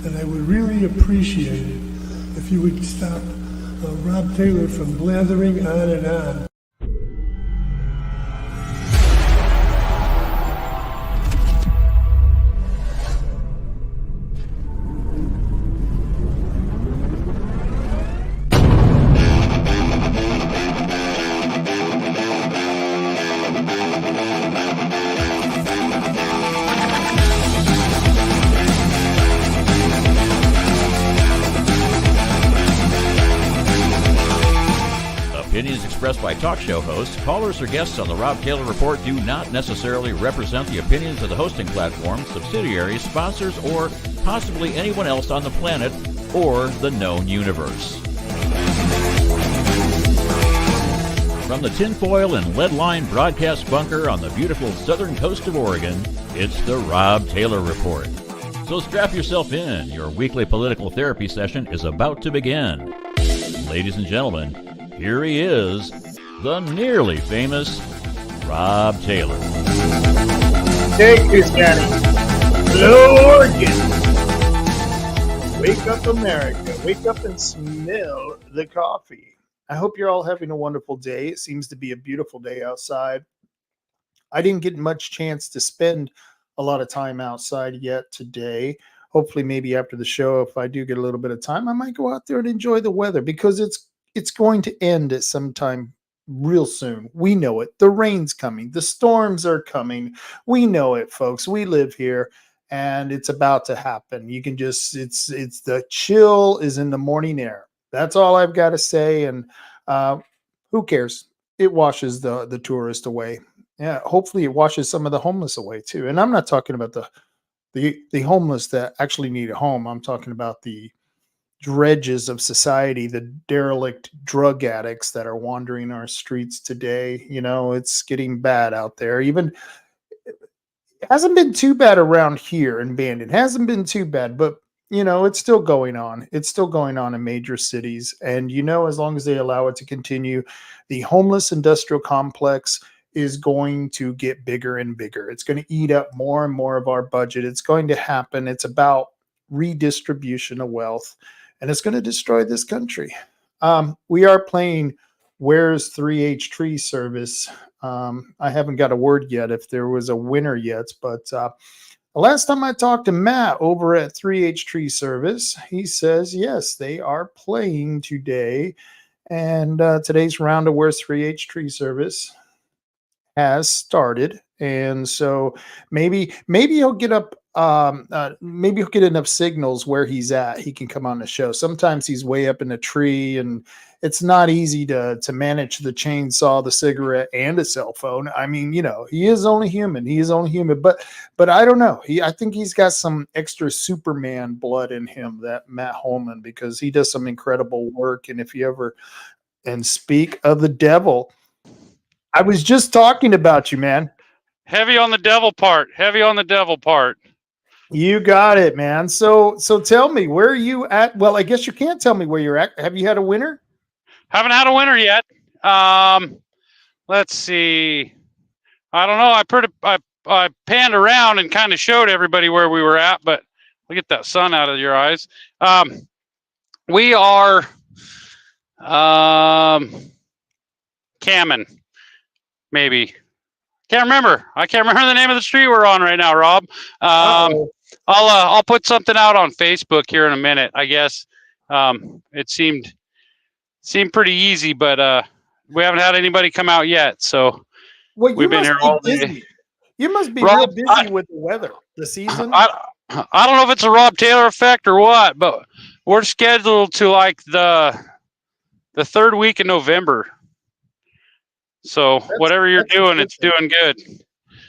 and I would really appreciate it if you would stop Rob Taylor from blathering on and on. Opinions expressed by talk show hosts, callers, or guests on the Rob Taylor Report do not necessarily represent the opinions of the hosting platform, subsidiaries, sponsors, or possibly anyone else on the planet or the known universe. From the tinfoil and lead-lined broadcast bunker on the beautiful southern coast of Oregon, it's the Rob Taylor Report. So strap yourself in. Your weekly political therapy session is about to begin. Ladies and gentlemen, here he is, the nearly famous Rob Taylor. Hey, Christiani. Hello, Oregon. Wake up, America. Wake up and smell the coffee. I hope you're all having a wonderful day. It seems to be a beautiful day outside. I didn't get much chance to spend a lot of time outside yet today. Hopefully, maybe after the show, if I do get a little bit of time, I might go out there and enjoy the weather because it's going to end at some time real soon. We know it. The rain's coming. The storms are coming. We know it, folks. We live here and it's about to happen. You can just, it's the chill is in the morning air. That's all I've got to say. And who cares? It washes the tourist away. Yeah. Hopefully it washes some of the homeless away too. And I'm not talking about the homeless that actually need a home. I'm talking about the dredges of society, the derelict drug addicts that are wandering our streets today. You know, it's getting bad out there. Even it hasn't been too bad around here in Bandon. It hasn't been too bad, but you know, it's still going on. It's still going on in major cities. And you know, as long as they allow it to continue, the homeless industrial complex is going to get bigger and bigger. It's going to eat up more and more of our budget. It's going to happen. It's about redistribution of wealth. And it's going to destroy this country. We are playing Where's 3H Tree Service. I haven't got a word yet if there was a winner yet. But the last time I talked to Matt over at 3H Tree Service, he says, yes, they are playing today. And today's round of Where's 3H Tree Service has started. And so maybe he'll get up. Maybe he'll get enough signals where he's at. He can come on the show. Sometimes he's way up in a tree and it's not easy to manage the chainsaw, the cigarette, and a cell phone. I mean, you know, he is only human. But I don't know. I think he's got some extra Superman blood in him, that Matt Holman, because he does some incredible work. And if you ever, and speak of the devil, I was just talking about you, man. Heavy on the devil part. You got it, man. So tell me, where are you at? Well, I guess you can't tell me where you're at. Have you had a winner? Haven't had a winner yet. Let's see. I don't know. I panned around and kind of showed everybody where we were at, but we'll get that sun out of your eyes. We are Cammon, maybe. Can't remember. I can't remember the name of the street we're on right now, Rob. I'll put something out on Facebook here in a minute. I guess it seemed pretty easy, but we haven't had anybody come out yet. So we've been here all day. You must be real busy with the weather, the season. I don't know if it's a Rob Taylor effect or what, but we're scheduled to like the third week in November. So whatever you're doing, it's doing good.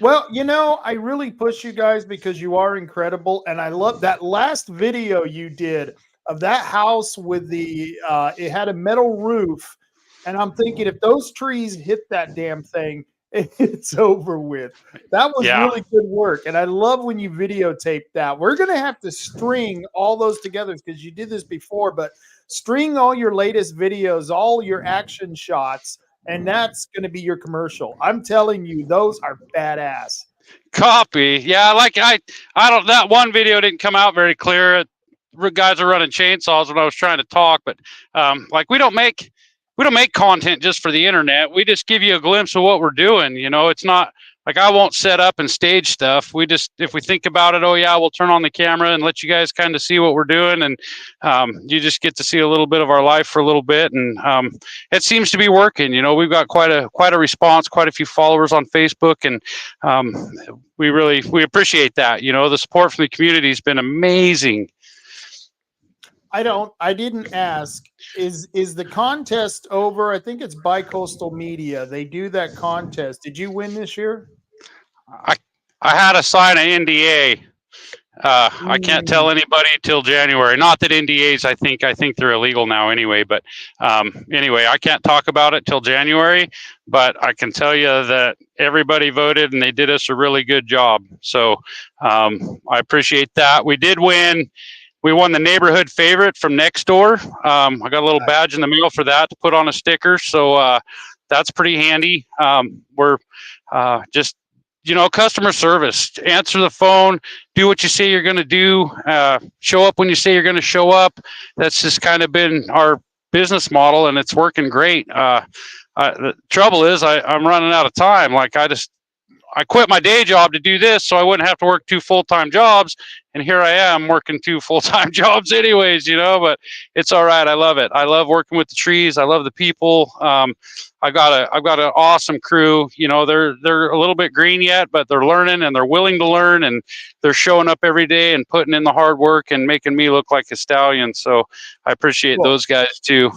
Well, you know, I really push you guys because you are incredible. And I love that last video you did of that house with the, it had a metal roof. And I'm thinking if those trees hit that damn thing, it's over with. That was really good work. And I love when you videotape that. We're going to have to string all those together because you did this before, but string all your latest videos, all your action shots. And that's going to be your commercial. I'm telling you, those are badass. Copy. Yeah, like I don't, that one video didn't come out very clear. guys are running chainsaws when I was trying to talk, but like we don't make content just for the internet. We just give you a glimpse of what we're doing. You know, it's not like I won't set up and stage stuff. We just, if we think about it, oh yeah, we'll turn on the camera and let you guys kind of see what we're doing. And you just get to see a little bit of our life for a little bit. And it seems to be working. You know, we've got quite a response, quite a few followers on Facebook. And we appreciate that. You know, the support from the community has been amazing. I didn't ask, is the contest over? I think it's Bicoastal Media. They do that contest. Did you win this year? I had to sign an NDA. I can't tell anybody till January. Not that NDAs, I think they're illegal now anyway, but anyway, I can't talk about it till January, but I can tell you that everybody voted and they did us a really good job. So I appreciate that. We did win. We won the neighborhood favorite from next door. I got a little badge in the mail for that to put on a sticker. So that's pretty handy. We're just, you know, customer service. Answer the phone, do what you say you're going to do, show up when you say you're going to show up. That's just kind of been our business model, and it's working great. The trouble is I'm running out of time. Like I quit my day job to do this so I wouldn't have to work 2 full-time jobs. And here I am working 2 full-time jobs anyways, you know, but it's all right. I love it. I love working with the trees. I love the people. I've got an awesome crew. You know, they're a little bit green yet, but they're learning and they're willing to learn, and they're showing up every day and putting in the hard work and making me look like a stallion. So I appreciate those guys too.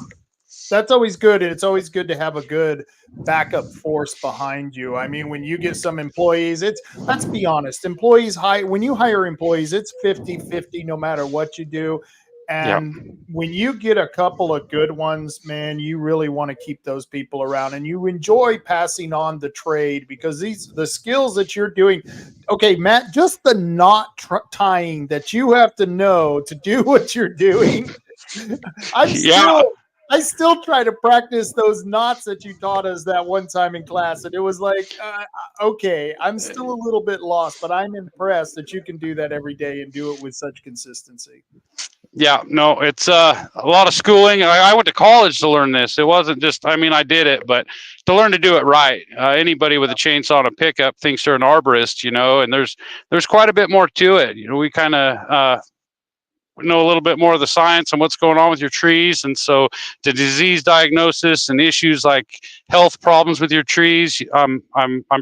That's always good. And it's always good to have a good backup force behind you. I mean, when you get some employees, let's be honest, when you hire employees, it's 50-50 no matter what you do. And when you get a couple of good ones, man, you really want to keep those people around, and you enjoy passing on the trade, because the skills that you're doing. Okay, Matt, just the knot tying that you have to know to do what you're doing. I still try to practice those knots that you taught us that one time in class. And it was like, okay, I'm still a little bit lost, but I'm impressed that you can do that every day and do it with such consistency. Yeah, no, it's a lot of schooling. I went to college to learn this. It wasn't just, I mean, I did it, but to learn to do it right. Anybody with a chainsaw and a pickup thinks they're an arborist, you know, and there's quite a bit more to it. You know, we kind of know a little bit more of the science and what's going on with your trees. And so the disease diagnosis and issues like health problems with your trees, I'm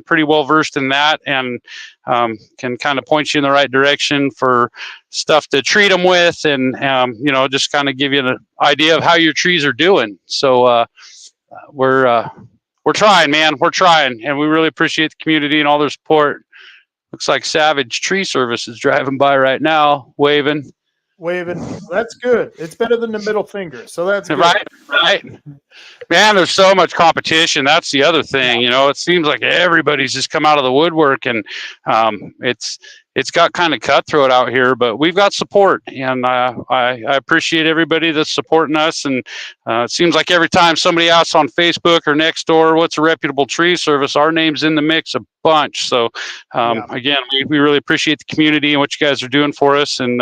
pretty well versed in that, and can kind of point you in the right direction for stuff to treat them with, and you know, just kind of give you an idea of how your trees are doing. So we're trying, man. We're trying, and we really appreciate the community and all their support. Looks like Savage Tree Service is driving by right now, waving. That's good. It's better than the middle finger, so that's good. Right. Man, there's so much competition. That's the other thing. You know, it seems like everybody's just come out of the woodwork, and it's got kind of cutthroat out here, but we've got support, and I appreciate everybody that's supporting us. And it seems like every time somebody asks on Facebook or Nextdoor, what's a reputable tree service, our name's in the mix a bunch. So again, we really appreciate the community and what you guys are doing for us, and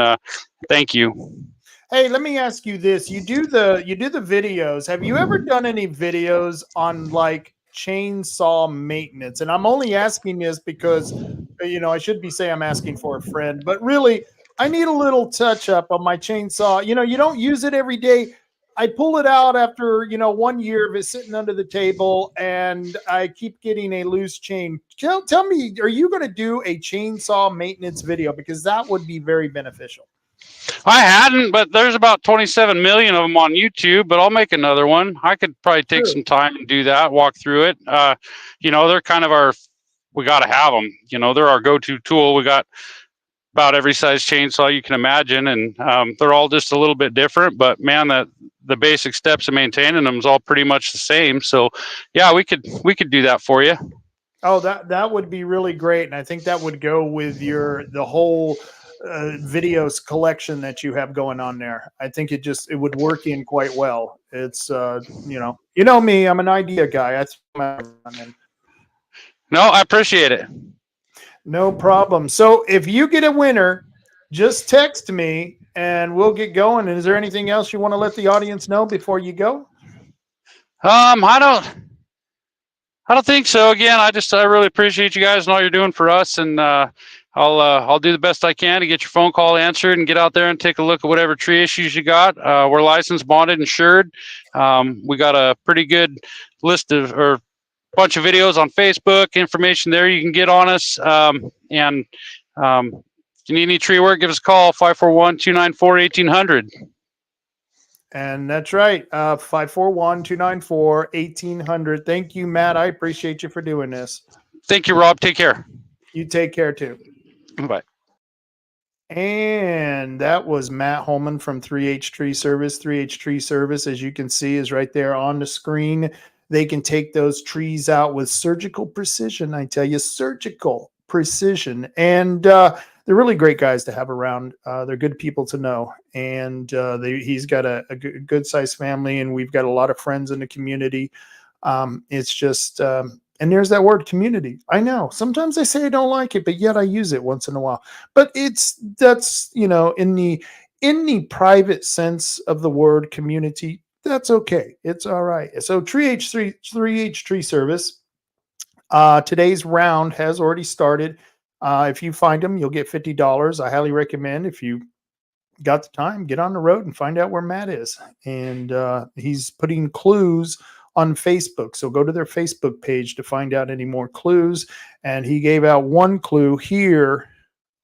thank you. Hey, let me ask you this. You do the videos. Have you ever done any videos on like chainsaw maintenance? And I'm only asking this because, you know, I should be saying I'm asking for a friend, but really I need a little touch up on my chainsaw. You know, you don't use it every day. I pull it out after, you know, 1 year of it sitting under the table, and I keep getting a loose chain. Tell me, are you going to do a chainsaw maintenance video? Because that would be very beneficial. I hadn't, but there's about 27 million of them on YouTube, but I'll make another one. I could probably take some time and do that, walk through it. You know, they're kind of we got to have them. You know, they're our go-to tool. We got about every size chainsaw you can imagine, and they're all just a little bit different, but man, the basic steps of maintaining them is all pretty much the same. So yeah, we could do that for you. Oh, that would be really great. And I think that would go with the whole videos collection that you have going on there. I think it would work in quite well. It's you know me, I'm an idea guy. That's what I'm in. No, I appreciate it. No problem. So if you get a winner, just text me and we'll get going. And is there anything else you want to let the audience know before you go? I don't think so. Again, I really appreciate you guys and all you're doing for us, and I'll do the best I can to get your phone call answered and get out there and take a look at whatever tree issues you got. We're licensed, bonded, insured. We got a pretty good list of or bunch of videos on Facebook, information there you can get on us. And if you need any tree work, give us a call, 541-294-1800. And that's right, 541-294-1800. Thank you, Matt. I appreciate you for doing this. Thank you, Rob. Take care. You take care, too. Bye. And that was Matt Holman from 3H Tree Service. 3H Tree Service, as you can see, is right there on the screen. They can take those trees out with surgical precision. I tell you, surgical precision. And they're really great guys to have around. They're good people to know. And he's got a good sized family, and we've got a lot of friends in the community. It's just, and there's that word community. I know sometimes I say I don't like it, but yet I use it once in a while. But that's, you know, in the private sense of the word community, that's okay. It's all right. So 3H Tree Service. Today's round has already started. If you find them, you'll get $50. I highly recommend, if you got the time, get on the road and find out where Matt is. And he's putting clues on Facebook. So go to their Facebook page to find out any more clues. And he gave out one clue here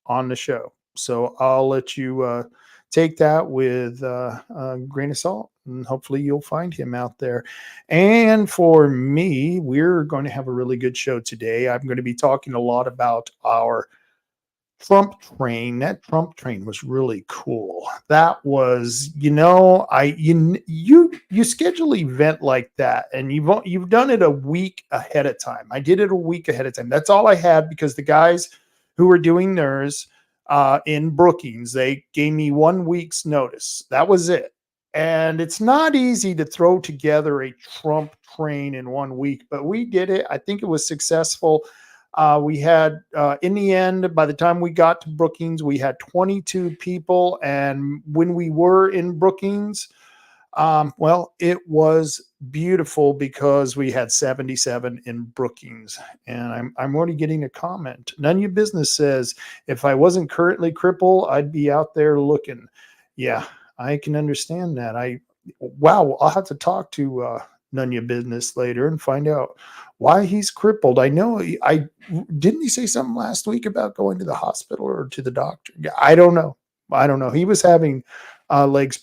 on the show. So I'll let you take that with a grain of salt, and hopefully you'll find him out there. And for me, we're going to have a really good show today. I'm going to be talking a lot about our Trump train. That Trump train was really cool. That was, you know, you schedule an event like that, and you've done it a week ahead of time. I did it a week ahead of time. That's all I had, because the guys who were doing theirs in Brookings, they gave me 1 week's notice. That was it. And it's not easy to throw together a Trump train in 1 week, but we did it. I think it was successful. We had, in the end, by the time we got to Brookings, we had 22 people. And when we were in Brookings, well, it was beautiful, because we had 77 in Brookings. And I'm already getting a comment. None of your business says, if I wasn't currently crippled, I'd be out there looking. Yeah, I can understand that. Wow, I'll have to talk to None of your business later and find out why he's crippled. I know didn't he say something last week about going to the hospital or to the doctor? I don't know. He was having leg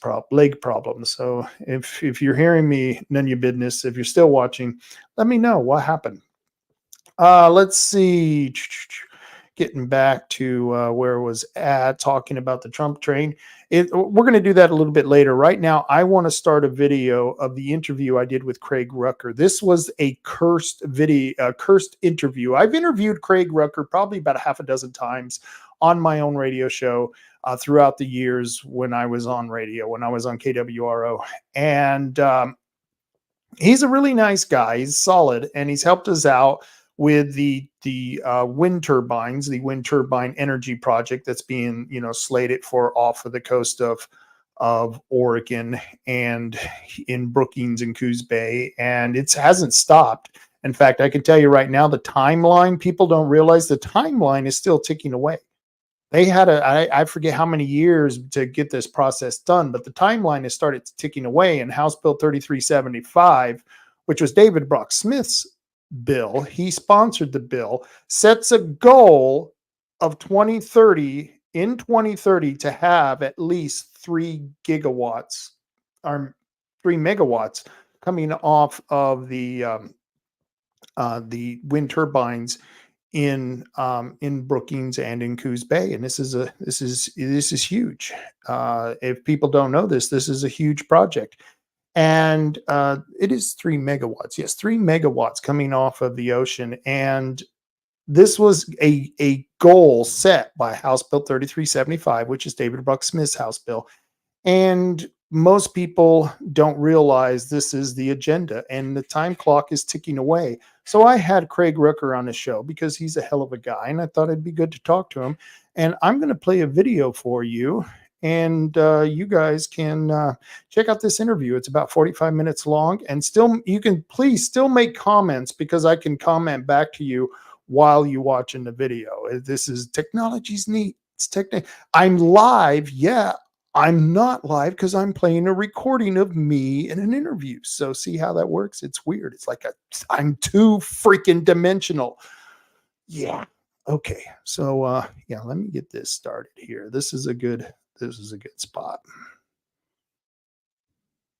problems. So if you're hearing me, none of your business. If you're still watching, let me know what happened. Let's see. Getting back to where it was at, talking about the Trump train. We're going to do that a little bit later. Right now, I want to start a video of the interview I did with Craig Rucker. This was a cursed interview. I've interviewed Craig Rucker probably about a half a dozen times on my own radio show throughout the years when I was on radio, when I was on KWRO. And he's a really nice guy. He's solid, and he's helped us out with the wind turbines, the wind turbine energy project that's being, slated for off of the coast of Oregon and in Brookings and Coos Bay. And it hasn't stopped. In fact, I can tell you right now, the timeline, people don't realize the timeline is still ticking away. They had I forget how many years to get this process done, but the timeline has started ticking away. And House Bill 3375, which was David Brock Smith's bill, he sponsored the bill, sets a goal of 2030 to have at least 3 gigawatts or 3 megawatts coming off of the wind turbines in Brookings and in Coos Bay. And this is huge. If people don't know this is a huge project. And it is 3 megawatts. Yes, 3 megawatts coming off of the ocean. And this was a goal set by House Bill 3375, which is David Brock Smith's House bill. And most people don't realize this is the agenda, and the time clock is ticking away. So I had Craig Rucker on the show because he's a hell of a guy, and I thought it'd be good to talk to him. And I'm going to play a video for you. And you guys can check out this interview. It's about 45 minutes long. And still, you can please still make comments, because I can comment back to you while you watching the video. This is technology's neat. It's I'm live. Yeah, I'm not live because I'm playing a recording of me in an interview. So see how that works? It's weird. It's like I'm too freaking dimensional. Yeah. Okay. So yeah, let me get this started here. This is a good spot.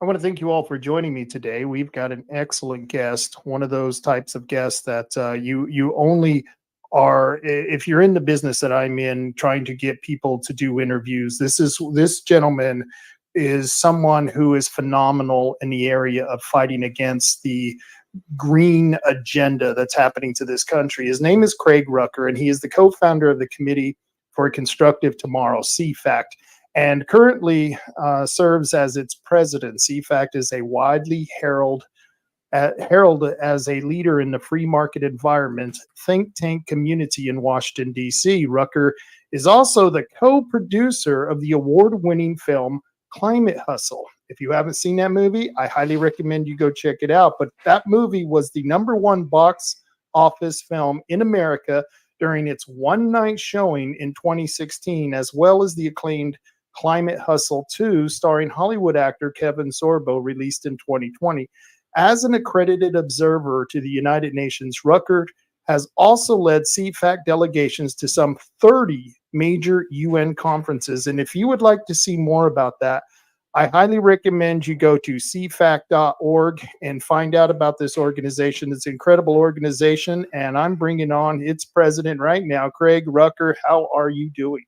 I want to thank you all for joining me today. We've got an excellent guest, one of those types of guests that you only are, if you're in the business that I'm in, trying to get people to do interviews. This gentleman is someone who is phenomenal in the area of fighting against the green agenda that's happening to this country. His name is Craig Rucker, and he is the co-founder of the Committee for Constructive Tomorrow, CFACT, and currently serves as its president. CFACT is a widely heralded as a leader in the free market environment think tank community in Washington, D.C. Rucker is also the co-producer of the award-winning film Climate Hustle. If you haven't seen that movie, I highly recommend you go check it out. But that movie was the #1 box office film in America during its one-night showing in 2016, as well as the acclaimed Climate Hustle 2, starring Hollywood actor Kevin Sorbo, released in 2020. As an accredited observer to the United Nations, Rucker has also led CFACT delegations to some 30 major UN conferences. And if you would like to see more about that, I highly recommend you go to cfact.org and find out about this organization. It's an incredible organization, and I'm bringing on its president right now, Craig Rucker. How are you doing?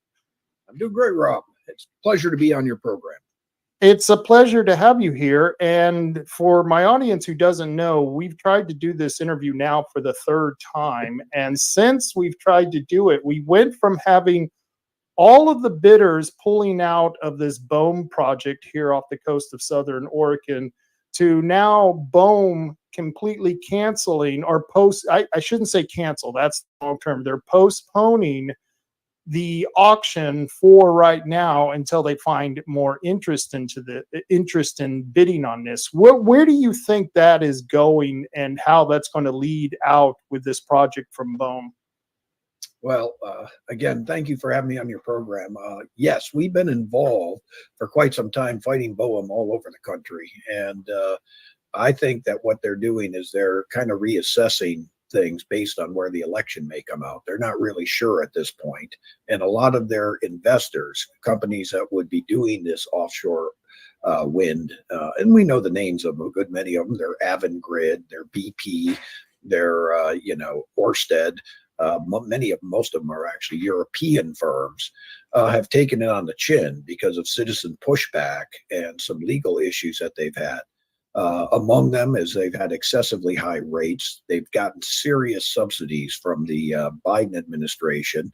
I'm doing great, Rob. It's a pleasure to be on your program. It's a pleasure to have you here. And for my audience who doesn't know, we've tried to do this interview now for the third time. And since we've tried to do it, we went from having all of the bidders pulling out of this BOEM project here off the coast of Southern Oregon to now BOEM completely canceling or I shouldn't say cancel, that's the wrong term. They're postponing the auction for right now until they find more interest in bidding on this. Where do you think that is going, and how that's going to lead out with this project from BOEM? Well, again, thank you for having me on your program. Yes, we've been involved for quite some time fighting BOEM all over the country. And I think that what they're doing is they're kind of reassessing things based on where the election may come out. They're not really sure at this point. And a lot of their investors, companies that would be doing this offshore wind, and we know the names of a good many of them. They're Avangrid, they're BP, they're, Ørsted. Most of them are actually European firms, have taken it on the chin because of citizen pushback and some legal issues that they've had. Among them is they've had excessively high rates. They've gotten serious subsidies from the Biden administration.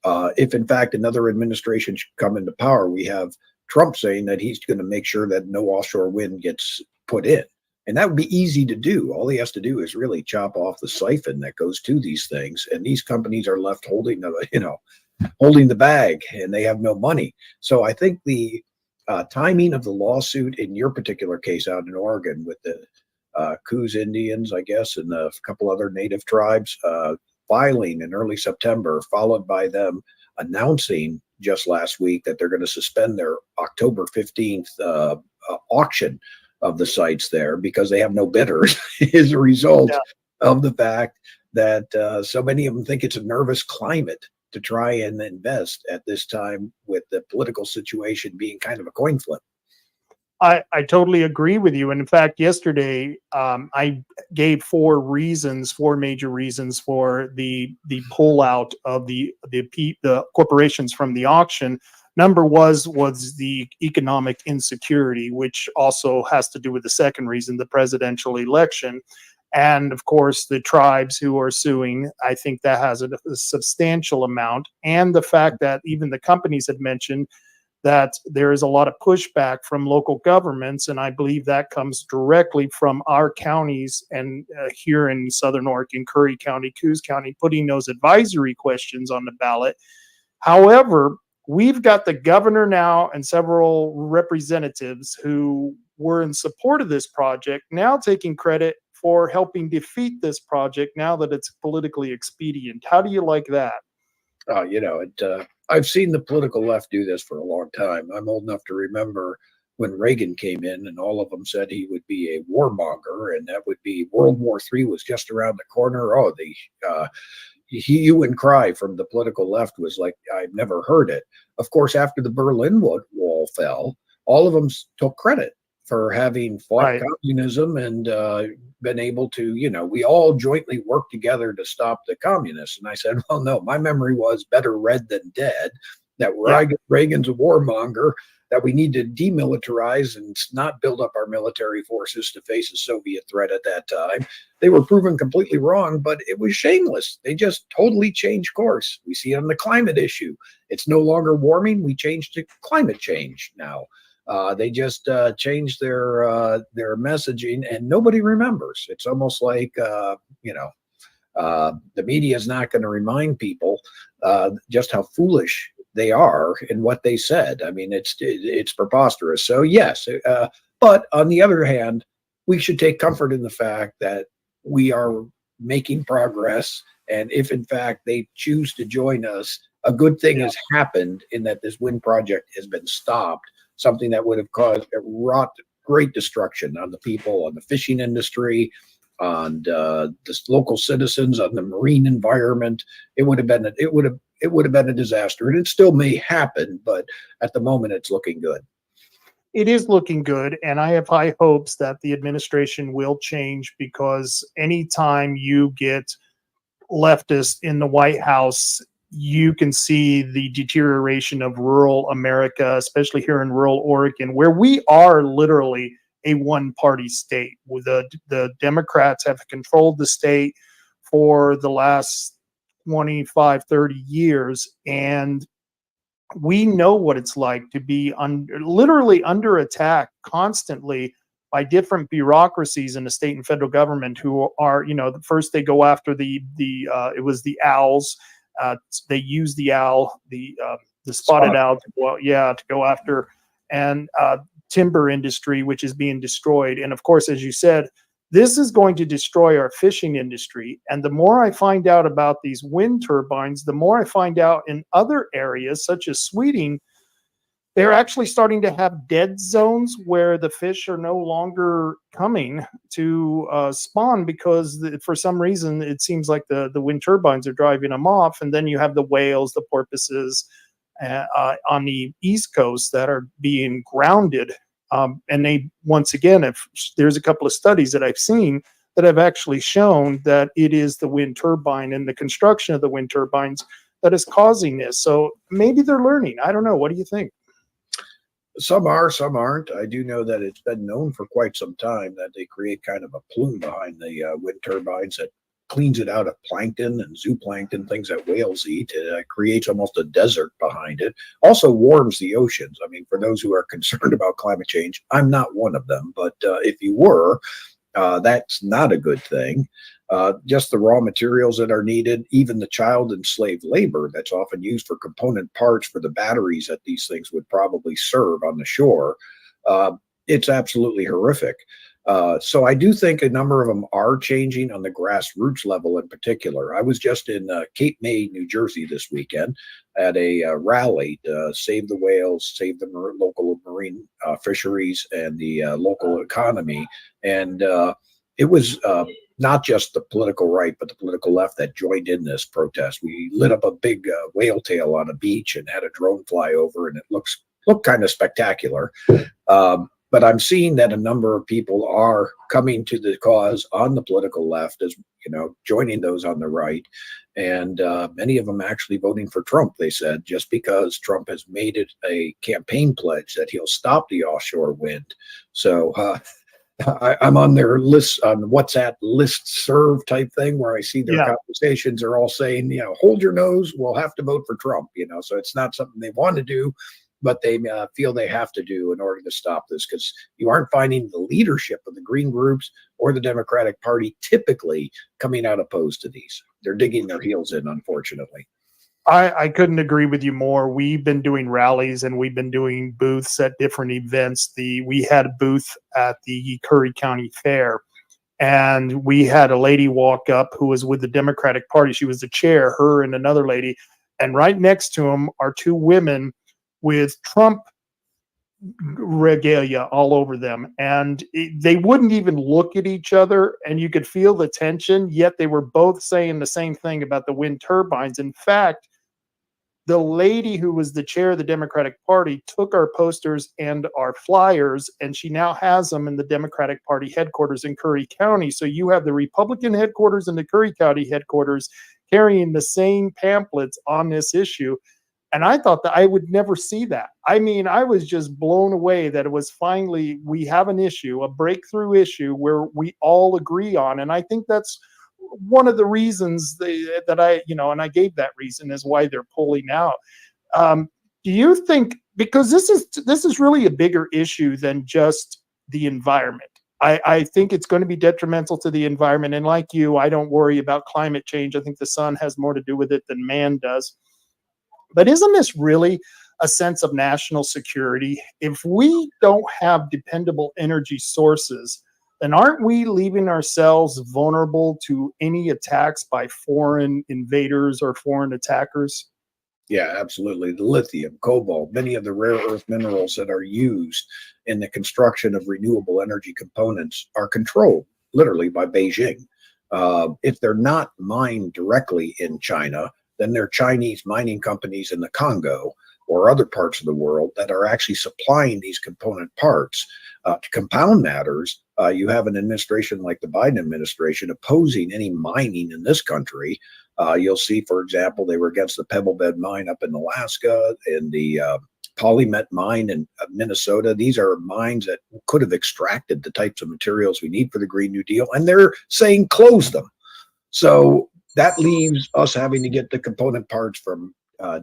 If in fact another administration should come into power, we have Trump saying that he's going to make sure that no offshore wind gets put in. And that would be easy to do. All he has to do is really chop off the siphon that goes to these things. And these companies are left holding the bag, and they have no money. So I think the timing of the lawsuit in your particular case out in Oregon with the Coos Indians, I guess, and a couple other native tribes filing in early September, followed by them announcing just last week that they're going to suspend their October 15th auction of the sites there because they have no bidders is a result of the fact that so many of them think it's a nervous climate to try and invest at this time, with the political situation being kind of a coin flip. I totally agree with you. And in fact, yesterday, I gave four major reasons for the pullout of the corporations from the auction. Number was the economic insecurity, which also has to do with the second reason, the presidential election. And of course, the tribes who are suing, I think that has a substantial amount. And the fact that even the companies had mentioned that there is a lot of pushback from local governments. And I believe that comes directly from our counties and here in Southern Oregon, Curry County, Coos County, putting those advisory questions on the ballot. However, we've got the governor now and several representatives who were in support of this project now taking credit for helping defeat this project now that it's politically expedient. How do you like that? I've seen the political left do this for a long time. I'm old enough to remember when Reagan came in and all of them said he would be a warmonger and that would be World War III was just around the corner. Oh, the hue and cry from the political left was like, I've never heard it. Of course, after the Berlin Wall fell, all of them took credit for having fought communism and been able to, we all jointly worked together to stop the communists. And I said, well, no, my memory was better read than dead, that Reagan's a warmonger, that we need to demilitarize and not build up our military forces to face a Soviet threat at that time. They were proven completely wrong, but it was shameless. They just totally changed course. We see it on the climate issue. It's no longer warming. We changed to climate change now. They just changed their messaging, and nobody remembers. It's almost like the media is not going to remind people just how foolish they are in what they said. I mean, it's preposterous. So yes, but on the other hand, we should take comfort in the fact that we are making progress, and if in fact they choose to join us, a good thing has happened in that this wind project has been stopped. Something that would have wrought great destruction on the people, on the fishing industry, on the local citizens, on the marine environment. It would have been a disaster, and it still may happen, but at the moment, it's looking good. It is looking good, and I have high hopes that the administration will change, because anytime you get leftists in the White House, you can see the deterioration of rural America, especially here in rural Oregon, where we are literally a one-party state. The Democrats have controlled the state for the last 25, 30 years, and we know what it's like to be literally under attack constantly by different bureaucracies in the state and federal government who are, first they go after it was the owls. They use the owl, the spotted owl, to go after, and timber industry, which is being destroyed. And of course, as you said, this is going to destroy our fishing industry. And the more I find out about these wind turbines, the more I find out in other areas, such as Sweden, they're actually starting to have dead zones where the fish are no longer coming to spawn, because for some reason it seems like the wind turbines are driving them off. And then you have the whales, the porpoises on the East Coast that are being grounded. And they, once again, there's a couple of studies that I've seen that have actually shown that it is the wind turbine and the construction of the wind turbines that is causing this. So maybe they're learning. I don't know. What do you think? Some are, some aren't. I do know that it's been known for quite some time that they create kind of a plume behind the wind turbines that cleans it out of plankton and zooplankton, things that whales eat. It creates almost a desert behind it. Also warms the oceans. I mean, for those who are concerned about climate change, I'm not one of them, but if you were, that's not a good thing. Just the raw materials that are needed, even the child and slave labor that's often used for component parts for the batteries that these things would probably serve on the shore. It's absolutely horrific. So I do think a number of them are changing on the grassroots level in particular. I was just in Cape May, New Jersey this weekend at a rally to save the whales, save the local marine fisheries and the local economy. And it was not just the political right, but the political left that joined in this protest. We lit up a big whale tail on a beach and had a drone fly over, and it looked kind of spectacular. But I'm seeing that a number of people are coming to the cause on the political left, as joining those on the right, and many of them actually voting for Trump. They said just because Trump has made it a campaign pledge that he'll stop the offshore wind. So I'm on their list, on WhatsApp list serve type thing, where I see their conversations are all saying, hold your nose, we'll have to vote for Trump. So it's not something they want to do, but they feel they have to do in order to stop this, because you aren't finding the leadership of the green groups or the Democratic Party typically coming out opposed to these. They're digging their heels in, unfortunately. I couldn't agree with you more. We've been doing rallies and we've been doing booths at different events. We had a booth at the Curry County Fair, and we had a lady walk up who was with the Democratic Party. She was the chair, her and another lady, and right next to them are two women with Trump regalia all over them, and they wouldn't even look at each other, and you could feel the tension, yet they were both saying the same thing about the wind turbines. In fact, the lady who was the chair of the Democratic Party took our posters and our flyers, and she now has them in the Democratic Party headquarters in Curry County. So you have the Republican headquarters and the Curry County headquarters carrying the same pamphlets on this issue. And I thought that I would never see that. I mean, I was just blown away that it was finally, we have an issue, a breakthrough issue where we all agree on. And I think that's one of the reasons that I, and I gave that reason as why they're pulling out. Do you think, because this is really a bigger issue than just the environment. I think it's going to be detrimental to the environment. And like you, I don't worry about climate change. I think the sun has more to do with it than man does. But isn't this really a sense of national security? If we don't have dependable energy sources, then aren't we leaving ourselves vulnerable to any attacks by foreign invaders or foreign attackers? Yeah, absolutely. The lithium, cobalt, many of the rare earth minerals that are used in the construction of renewable energy components are controlled literally by Beijing. If they're not mined directly in China, then they're Chinese mining companies in the Congo or other parts of the world that are actually supplying these component parts. To compound matters, you have an administration like the Biden administration opposing any mining in this country. You'll see, for example, they were against the Pebble Bed mine up in Alaska and the Polymet mine in Minnesota. These are mines that could have extracted the types of materials we need for the Green New Deal, and they're saying close them. So that leaves us having to get the component parts from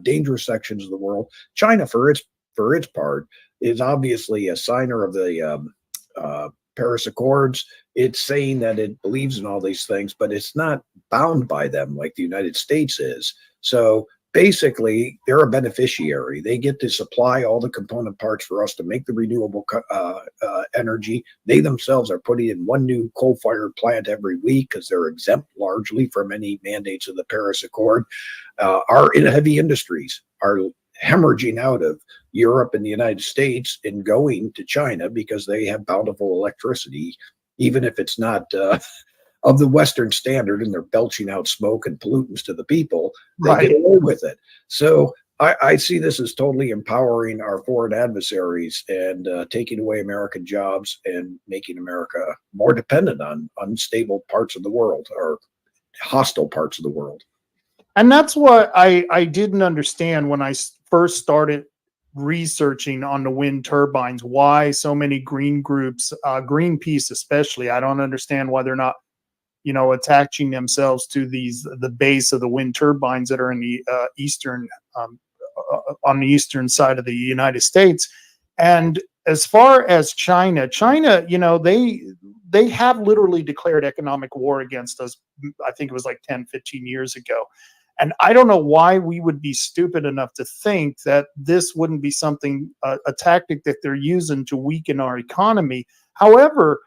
dangerous sections of the world. China, for its part, is obviously a signer of the Paris Accords. It's saying that it believes in all these things, but it's not bound by them like the United States is. So basically, they're a beneficiary. They get to supply all the component parts for us to make the renewable energy. They themselves are putting in one new coal-fired plant every week because they're exempt largely from any mandates of the Paris Accord. Our heavy industries are hemorrhaging out of Europe and the United States and going to China because they have bountiful electricity, even if it's not of the Western standard, and they're belching out smoke and pollutants to the people. They get away with it. So I see this as totally empowering our foreign adversaries and taking away American jobs and making America more dependent on unstable parts of the world or hostile parts of the world. And that's what I didn't understand when I first started researching on the wind turbines, why so many green groups, Greenpeace especially, I don't understand why they're not, attaching themselves to the base of the wind turbines that are in the on the eastern side of the United States. And as far as China, they have literally declared economic war against us. I think it was like 10, 15 years ago. And I don't know why we would be stupid enough to think that this wouldn't be something, a tactic that they're using to weaken our economy. However,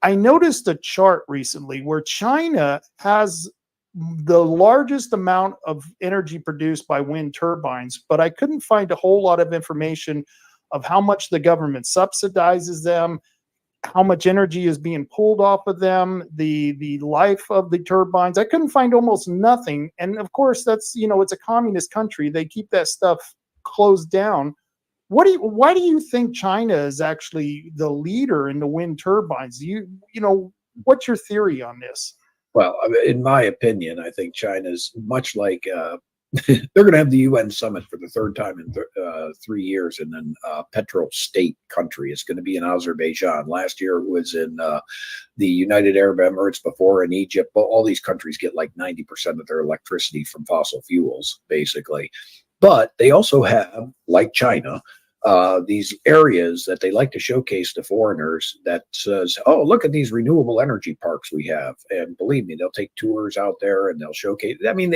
I noticed a chart recently where China has the largest amount of energy produced by wind turbines, but I couldn't find a whole lot of information of how much the government subsidizes them, how much energy is being pulled off of them, the life of the turbines. I couldn't find almost nothing. And of course, that's, it's a communist country. They keep that stuff closed down. Why do you think China is actually the leader in the wind turbines? What's your theory on this? Well, in my opinion, I think China's much like they're going to have the UN summit for the third time in 3 years, and then petrol state country. It's going to be in Azerbaijan. Last year it was in the United Arab Emirates, before in Egypt. But all these countries get like 90% of their electricity from fossil fuels, basically. But they also have, like China, these areas that they like to showcase to foreigners that says, oh, look at these renewable energy parks we have. And believe me, they'll take tours out there and they'll showcase. I mean,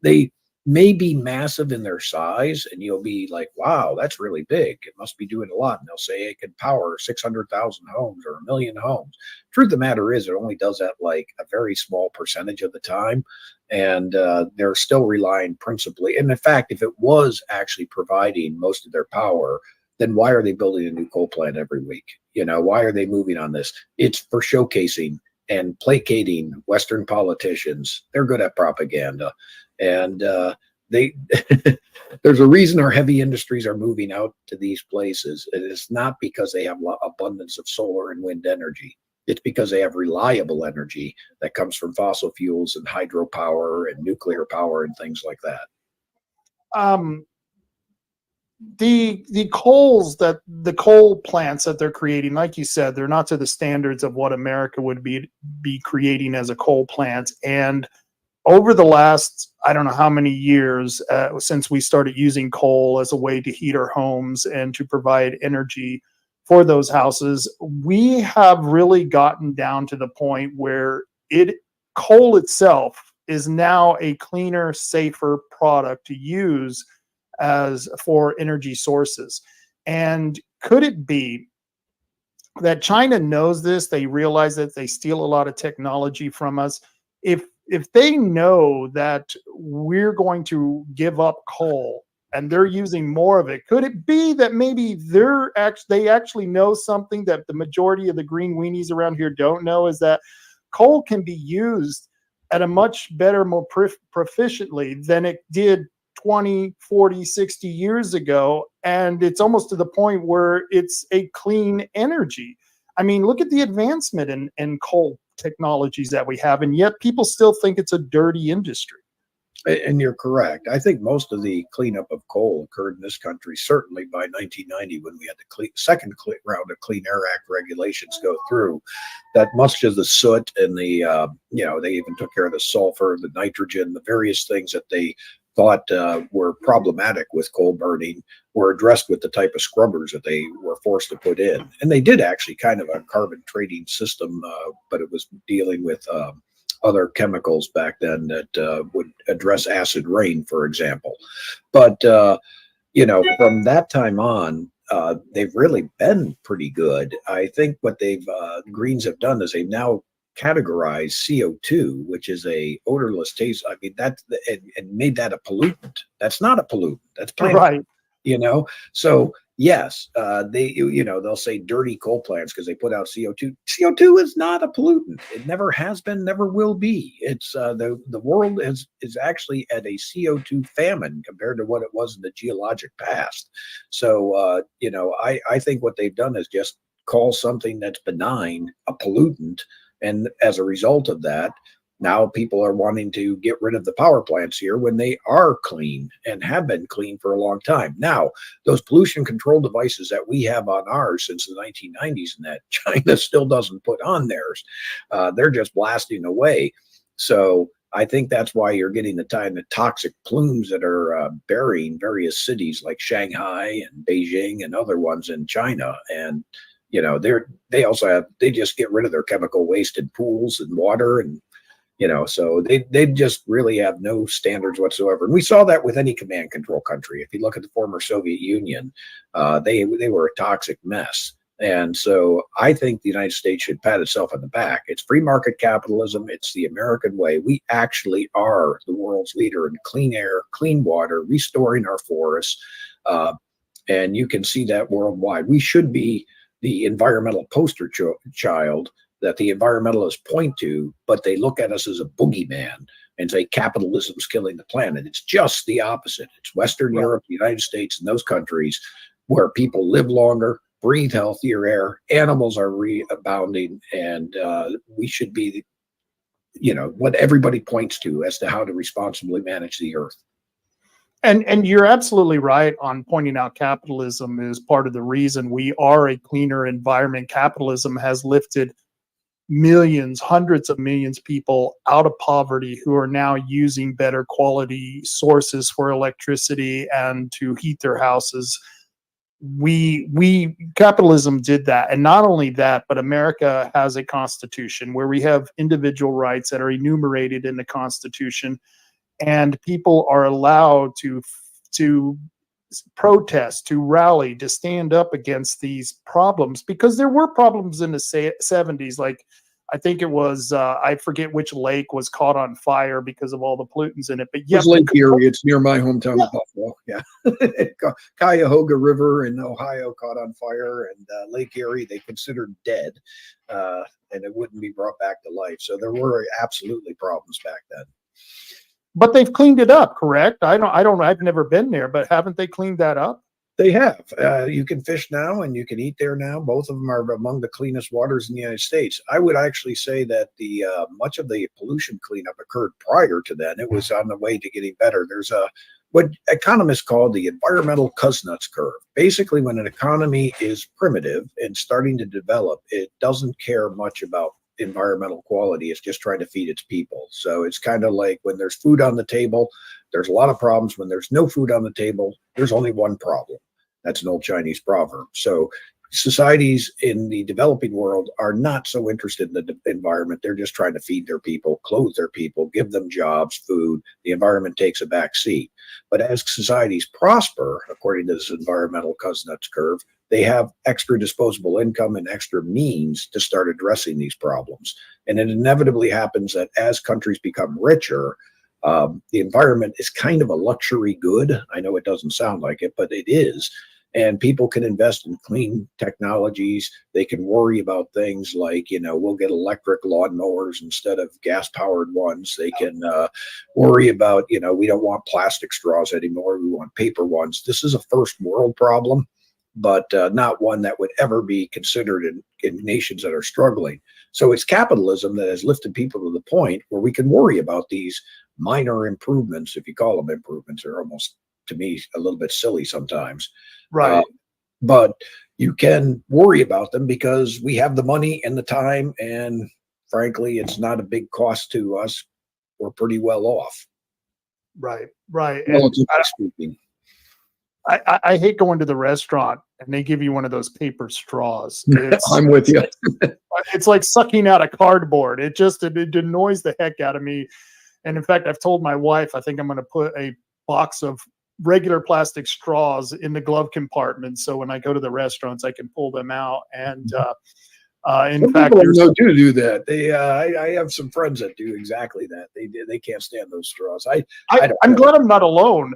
they may be massive in their size, and you'll be like, wow, that's really big. It must be doing a lot. And they'll say it can power 600,000 homes or 1,000,000 homes. Truth of the matter is, it only does that like a very small percentage of the time. And they're still relying principally. And in fact, if it was actually providing most of their power, then why are they building a new coal plant every week? Why are they moving on this? It's for showcasing and placating Western politicians. They're good at propaganda. And they there's a reason our heavy industries are moving out to these places. And it's not because they have abundance of solar and wind energy. It's because they have reliable energy that comes from fossil fuels and hydropower and nuclear power and things like that. The coal plants that they're creating, like you said, they're not to the standards of what America would be creating as a coal plant. And over the last, I don't know how many years, since we started using coal as a way to heat our homes and to provide energy for those houses, we have really gotten down to the point where coal itself is now a cleaner, safer product to use as for energy sources. And could it be that China knows this? They realize that they steal a lot of technology from us. If they know that we're going to give up coal and they're using more of it, could it be that maybe they actually know something that the majority of the green weenies around here don't know, is that coal can be used at a much better, more proficiently than it did 20, 40, 60 years ago. And it's almost to the point where it's a clean energy. I mean, look at the advancement in coal technologies that we have, and yet people still think it's a dirty industry. And you're correct. I think most of the cleanup of coal occurred in this country, certainly by 1990, when we had the second round of Clean Air Act regulations go through. That much of the soot and the, they even took care of the sulfur, the nitrogen, the various things that they thought were problematic with coal burning were addressed with the type of scrubbers that they were forced to put in. And they did actually kind of a carbon trading system, but it was dealing with other chemicals back then that would address acid rain, for example. But, from that time on, they've really been pretty good. I think what Greens have done is they've now categorize CO2, which is a odorless taste. I mean, and made that a pollutant. That's not a pollutant. That's plant, right. So yes, they'll say dirty coal plants because they put out CO2. CO2 is not a pollutant. It never has been, never will be. It's the world is actually at a CO2 famine compared to what it was in the geologic past. So I think what they've done is just call something that's benign a pollutant. And as a result of that, now people are wanting to get rid of the power plants here when they are clean and have been clean for a long time. Now, those pollution control devices that we have on ours since the 1990s and that China still doesn't put on theirs, they're just blasting away. So I think that's why you're getting the toxic plumes that are burying various cities like Shanghai and Beijing and other ones in China. And they just get rid of their chemical waste in pools and water, and so they just really have no standards whatsoever. And we saw that with any command control country. If you look at the former Soviet Union, they were a toxic mess. And so I think the United States should pat itself on the back. It's free market capitalism. It's the American way. We actually are the world's leader in clean air, clean water, restoring our forests. And you can see that worldwide. We should be the environmental poster child that the environmentalists point to, but they look at us as a boogeyman and say capitalism's killing the planet. It's just the opposite. It's Western Europe, the United States, and those countries where people live longer, breathe healthier air, animals are rebounding, and we should be, what everybody points to as to how to responsibly manage the earth. And you're absolutely right on pointing out capitalism is part of the reason we are a cleaner environment. Capitalism has lifted millions, hundreds of millions of people out of poverty who are now using better quality sources for electricity and to heat their houses. Capitalism did that. And not only that, but America has a constitution where we have individual rights that are enumerated in the Constitution. and people are allowed to protest, to rally, to stand up against these problems, because there were problems in the 70s. Like, I think it was, I forget which lake was caught on fire because of all the pollutants in it. But It's Lake Erie. It's near my hometown of Buffalo. Yeah. Cuyahoga River in Ohio caught on fire, and Lake Erie they considered dead, and it wouldn't be brought back to life. So there were absolutely problems back then. But they've cleaned it up, correct? I've never been there, but haven't they cleaned that up? They have. You can fish now and you can eat there now. Both of them are among the cleanest waters in the United States. I would actually say that the much of the pollution cleanup occurred prior to then. It was on the way to getting better. There's what economists call the environmental Kuznets curve. Basically, when an economy is primitive and starting to develop, it doesn't care much about environmental quality. It's just trying to feed its people. So it's kind of like when there's food on the table, there's a lot of problems. When there's no food on the table, there's only one problem. That's an old Chinese proverb. So societies in the developing world are not so interested in the environment. They're just trying to feed their people, clothe their people, give them jobs, food. The environment takes a back seat. But as societies prosper, according to this environmental Kuznets curve, they have extra disposable income and extra means to start addressing these problems. And it inevitably happens that as countries become richer, the environment is kind of a luxury good. I know it doesn't sound like it, but it is. And people can invest in clean technologies. They can worry about things like, we'll get electric lawnmowers instead of gas-powered ones. They can worry about, we don't want plastic straws anymore. We want paper ones. This is a first world problem, but not one that would ever be considered in nations that are struggling. So it's capitalism that has lifted people to the point where we can worry about these minor improvements. If you call them improvements, they're almost, to me, a little bit silly sometimes. Right. But you can worry about them because we have the money and the time, and frankly, it's not a big cost to us. We're pretty well off. Right. Relatively speaking. I hate going to the restaurant and they give you one of those paper straws. I'm with you. It's like sucking out a cardboard. It annoys the heck out of me. And in fact, I've told my wife, I think I'm going to put a box of regular plastic straws in the glove compartment, so when I go to the restaurants, I can pull them out. And in fact, people do that. I have some friends that do exactly that. They can't stand those straws. I'm glad I'm not alone.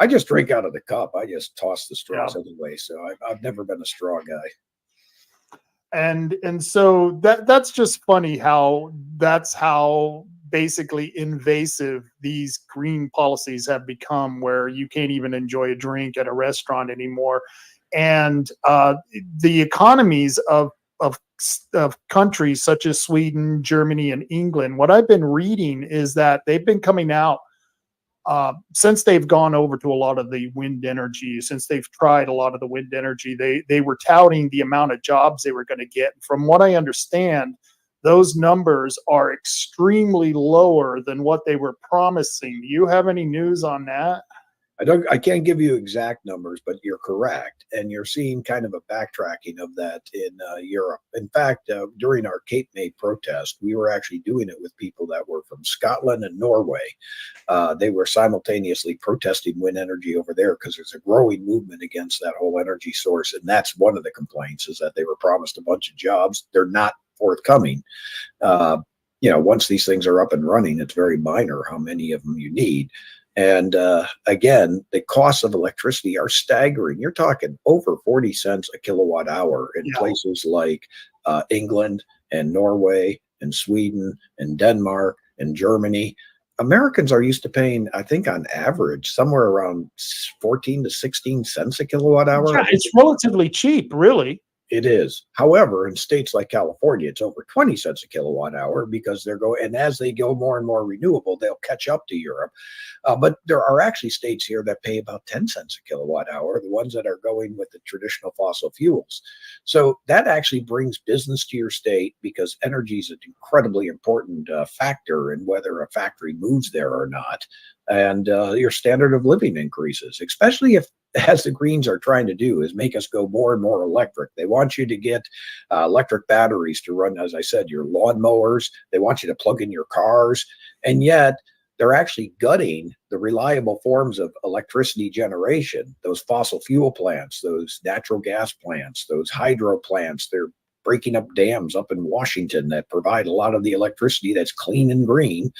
I just drink out of the cup. I just toss the straws anyway. So I've never been a straw guy. And so that's just funny how basically invasive these green policies have become, where you can't even enjoy a drink at a restaurant anymore. And the economies of countries such as Sweden, Germany, and England, what I've been reading is that they've been coming out since they've gone over to a lot of the wind energy, since they've tried a lot of the wind energy, they were touting the amount of jobs they were going to get. From what I understand, those numbers are extremely lower than what they were promising. Do you have any news on that? I can't give you exact numbers, but you're correct. And you're seeing kind of a backtracking of that in Europe. In fact, during our Cape May protest, we were actually doing it with people that were from Scotland and Norway. They were simultaneously protesting wind energy over there because there's a growing movement against that whole energy source. And that's one of the complaints, is that they were promised a bunch of jobs. They're not forthcoming. Once these things are up and running, it's very minor how many of them you need. And again, the costs of electricity are staggering. You're talking over 40 cents a kilowatt hour in places like England and Norway and Sweden and Denmark and Germany. Americans are used to paying, I think, on average, somewhere around 14 to 16 cents a kilowatt hour. Yeah, it's relatively cheap, really. It is. However, in states like California, it's over 20 cents a kilowatt hour, because and as they go more and more renewable, they'll catch up to Europe. But there are actually states here that pay about 10 cents a kilowatt hour, the ones that are going with the traditional fossil fuels. So that actually brings business to your state, because energy is an incredibly important factor in whether a factory moves there or not. And your standard of living increases, especially if, as the Greens are trying to do, is make us go more and more electric. They want you to get electric batteries to run, as I said, your lawnmowers. They want you to plug in your cars. And yet they're actually gutting the reliable forms of electricity generation, those fossil fuel plants, those natural gas plants, those hydro plants. They're breaking up dams up in Washington that provide a lot of the electricity that's clean and green.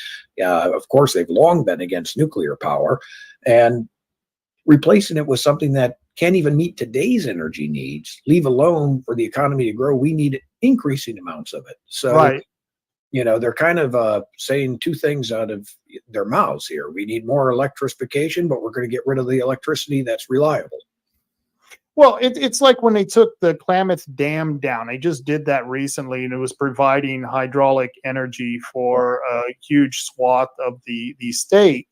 Of course, they've long been against nuclear power, and replacing it with something that can't even meet today's energy needs, leave alone for the economy to grow. We need increasing amounts of it. So, Right. they're kind of saying two things out of their mouths here. We need more electrification, but we're going to get rid of the electricity that's reliable. Well, it's like when they took the Klamath Dam down. They just did that recently, and it was providing hydraulic energy for a huge swath of the state.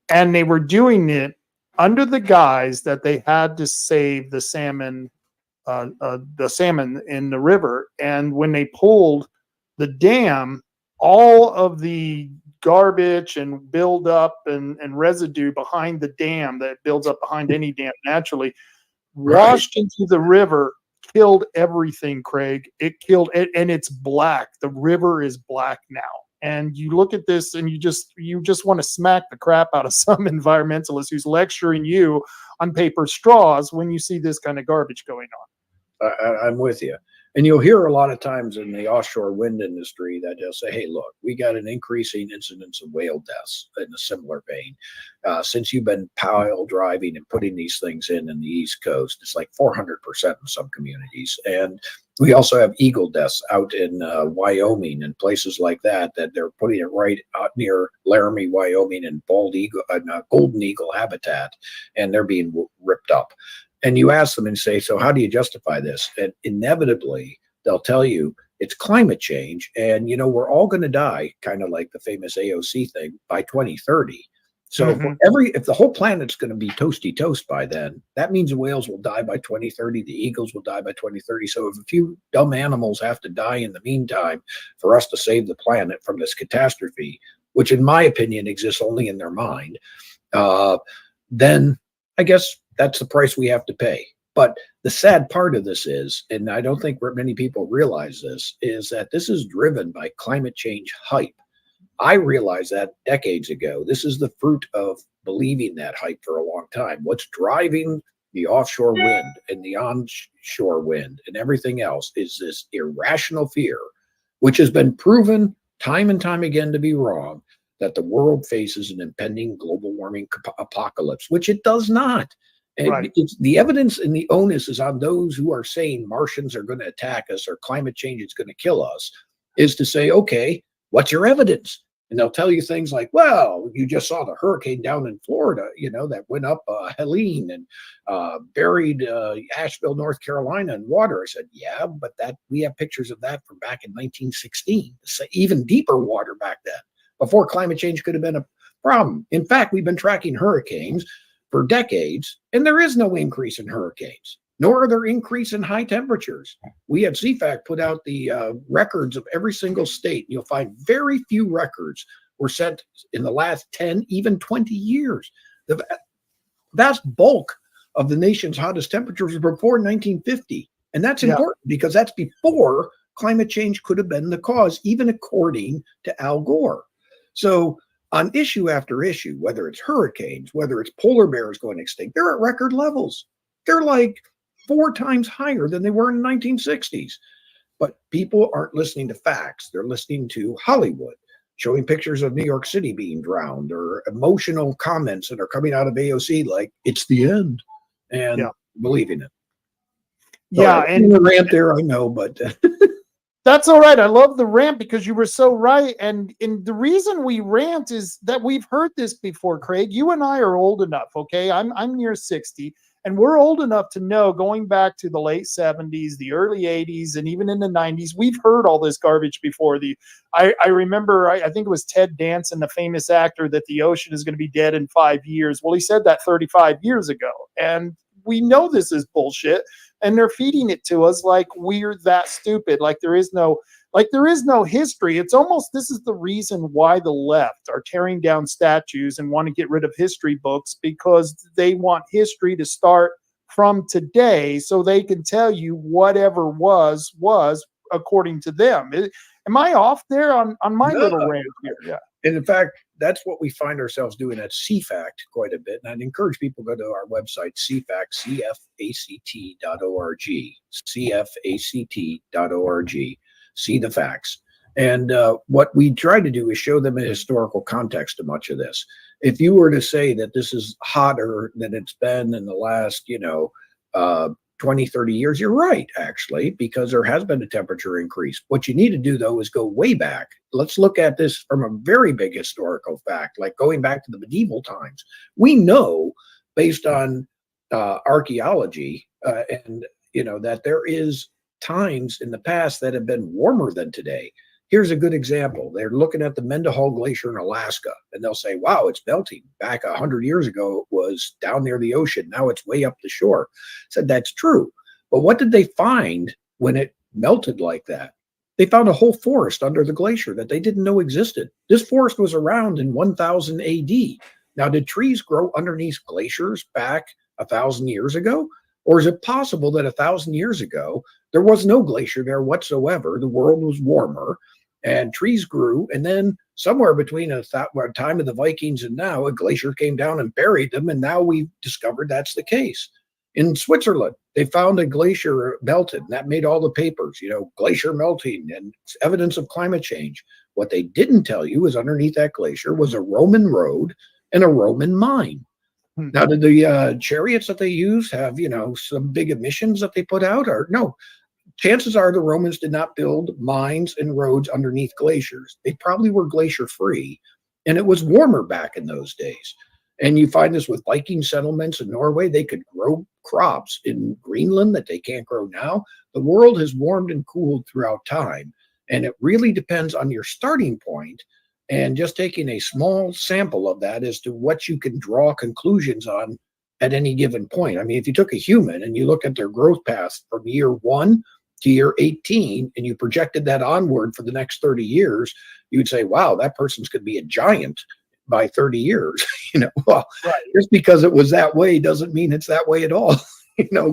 And they were doing it under the guise that they had to save the salmon in the river. And when they pulled the dam, all of the garbage and buildup and residue behind the dam that builds up behind any dam naturally washed into the river, killed everything, Craig. It killed it, and it's black. The river is black now. And you look at this and you just want to smack the crap out of some environmentalist who's lecturing you on paper straws when you see this kind of garbage going on. I'm with you. And you'll hear a lot of times in the offshore wind industry that they'll say, hey, look, we got an increasing incidence of whale deaths in a similar vein. Since you've been pile driving and putting these things in the East Coast, it's like 400% in some communities. And we also have eagle deaths out in Wyoming and places like that they're putting it right out near Laramie, Wyoming, and golden eagle habitat, and they're being ripped up. And you ask them and say, so how do you justify this? And inevitably, they'll tell you it's climate change. And, we're all going to die, kind of like the famous AOC thing, by 2030. So if the whole planet's going to be toasty toast by then, that means the whales will die by 2030. The eagles will die by 2030. So if a few dumb animals have to die in the meantime for us to save the planet from this catastrophe, which in my opinion exists only in their mind, then I guess that's the price we have to pay. But the sad part of this is, and I don't think many people realize this, is that this is driven by climate change hype. I realized that decades ago. This is the fruit of believing that hype for a long time. What's driving the offshore wind and the onshore wind and everything else is this irrational fear, which has been proven time and time again to be wrong, that the world faces an impending global warming apocalypse, which it does not. And the evidence and the onus is on those who are saying Martians are going to attack us or climate change is going to kill us, is to say, okay, what's your evidence? And they'll tell you things like, well, you just saw the hurricane down in Florida, that went up Helene and buried Asheville, North Carolina in water. I said, yeah, but we have pictures of that from back in 1916, even deeper water back then, before climate change could have been a problem. In fact, we've been tracking hurricanes for decades, and there is no increase in hurricanes, nor are there increase in high temperatures. We at CFACT put out the records of every single state. You'll find very few records were set in the last 10, even 20 years. The vast bulk of the nation's hottest temperatures were before 1950. And that's important because that's before climate change could have been the cause, even according to Al Gore. So on issue after issue, whether it's hurricanes, whether it's polar bears going extinct, they're at record levels. They're like 4 times higher than they were in the 1960s. But people aren't listening to facts. They're listening to Hollywood, showing pictures of New York City being drowned, or emotional comments that are coming out of AOC like, it's the end, and believing it. Yeah, and the rant there, I know, but that's all right. I love the rant because you were so right. And the reason we rant is that we've heard this before, Craig. You and I are old enough, okay? I'm near 60, and we're old enough to know, going back to the late 70s, the early 80s, and even in the 90s, we've heard all this garbage before. I remember, I think it was Ted Danson, the famous actor, that the ocean is going to be dead in 5 years. Well, he said that 35 years ago. And we know this is bullshit. And they're feeding it to us like we're that stupid, like there is no history. It's almost, this is the reason why the left are tearing down statues and want to get rid of history books, because they want history to start from today so they can tell you whatever was according to them. Am I off there on my little rant here? Yeah. And in fact, that's what we find ourselves doing at CFACT quite a bit. And I'd encourage people to go to our website, CFACT, CFACT.org, CFACT.org, see the facts. And what we try to do is show them a historical context to much of this. If you were to say that this is hotter than it's been in the last, 20, 30 years, you're right, actually, because there has been a temperature increase. What you need to do, though, is go way back. Let's look at this from a very big historical fact, like going back to the medieval times. We know, based on archaeology, that there is times in the past that have been warmer than today. Here's a good example. They're looking at the Mendenhall Glacier in Alaska, and they'll say, wow, it's melting. Back 100 years ago, it was down near the ocean. Now it's way up the shore. Said that's true. But what did they find when it melted like that? They found a whole forest under the glacier that they didn't know existed. This forest was around in 1000 AD. Now, did trees grow underneath glaciers back 1,000 years ago? Or is it possible that 1,000 years ago, there was no glacier there whatsoever? The world was warmer and trees grew. And then somewhere between the time of the Vikings and now, a glacier came down and buried them. And now we've discovered that's the case. In Switzerland, they found a glacier melted, and that made all the papers, glacier melting and evidence of climate change. What they didn't tell you is underneath that glacier was a Roman road and a Roman mine. Now, did the chariots that they use have, some big emissions that they put out? Or no? Chances are the Romans did not build mines and roads underneath glaciers. They probably were glacier free, and it was warmer back in those days. And you find this with Viking settlements in Norway. They could grow crops in Greenland that they can't grow now. The world has warmed and cooled throughout time, and it really depends on your starting point. And just taking a small sample of that as to what you can draw conclusions on at any given point. I mean, if you took a human and you look at their growth path from year 1 to year 18, and you projected that onward for the next 30 years, you would say, wow, that person's going to be a giant by 30 years. Well, right. Just because it was that way doesn't mean it's that way at all,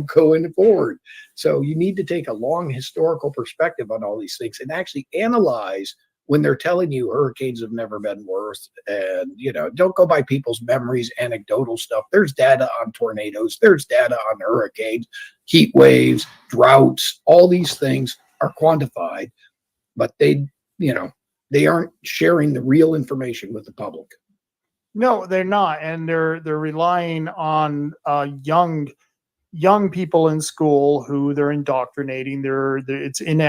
going forward. So you need to take a long historical perspective on all these things and actually analyze when they're telling you hurricanes have never been worse. And, don't go by people's memories, anecdotal stuff. There's data on tornadoes. There's data on hurricanes, heat waves, droughts. All these things are quantified, but they aren't sharing the real information with the public. No, they're not. And they're relying on young people in school who they're indoctrinating. It's in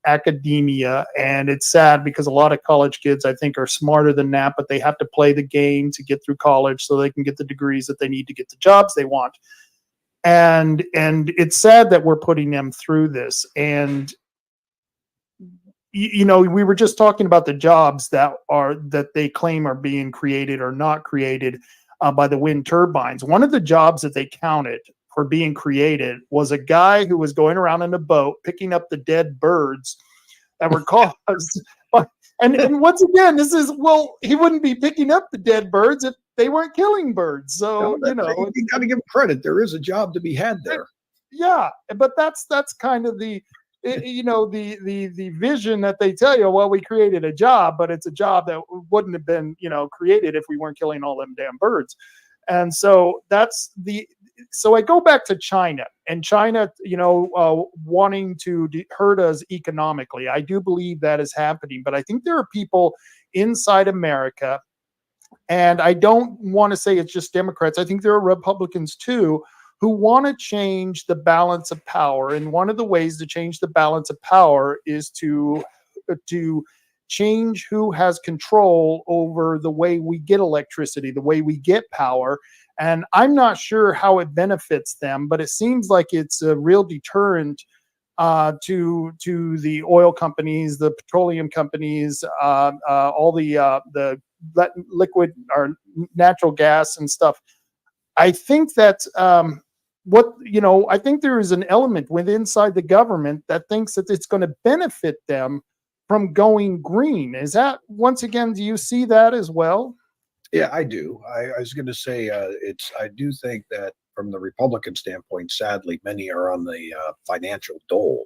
academia, and it's sad because a lot of college kids, I think, are smarter than that, but they have to play the game to get through college so they can get the degrees that they need to get the jobs they want. And it's sad that we're putting them through this. And we were just talking about the jobs that they claim are being created or not created by the wind turbines. One of the jobs that they counted for being created was a guy who was going around in a boat picking up the dead birds that were caused. And once again, he wouldn't be picking up the dead birds if they weren't killing birds. So you got to give him credit. There is a job to be had there. Yeah, but that's kind of the vision that they tell you. Well, we created a job, but it's a job that wouldn't have been created if we weren't killing all them damn birds. And so so I go back to China, and China, wanting to hurt us economically. I do believe that is happening, but I think there are people inside America, and I don't want to say it's just Democrats. I think there are Republicans too, who want to change the balance of power. And one of the ways to change the balance of power is to change who has control over the way we get electricity, the way we get power. And I'm not sure how it benefits them, but it seems like it's a real deterrent to the oil companies, the petroleum companies, all the liquid or natural gas and stuff. I think that I think there is an element inside the government that thinks that it's going to benefit them from going green. Is that, once again, do you see that as well? Yeah, I do. I was going to say I do think that from the Republican standpoint, sadly, many are on the financial dole.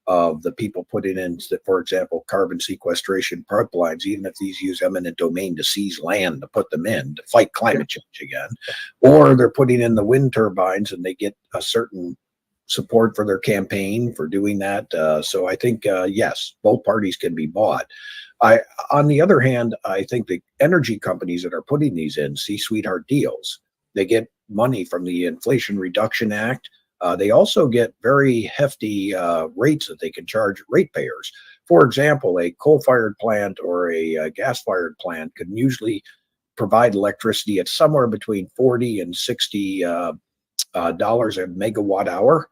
of the people putting in, for example, carbon sequestration pipelines, even if these use eminent domain to seize land to put them in to fight climate change again, or they're putting in the wind turbines and they get a certain support for their campaign for doing that. So I think, yes, both parties can be bought. On the other hand, I think the energy companies that are putting these in see sweetheart deals. They get money from the Inflation Reduction Act. They also get very hefty rates that they can charge ratepayers. For example, a coal-fired plant or a gas-fired plant can usually provide electricity at somewhere between $40 and $60 dollars a megawatt hour.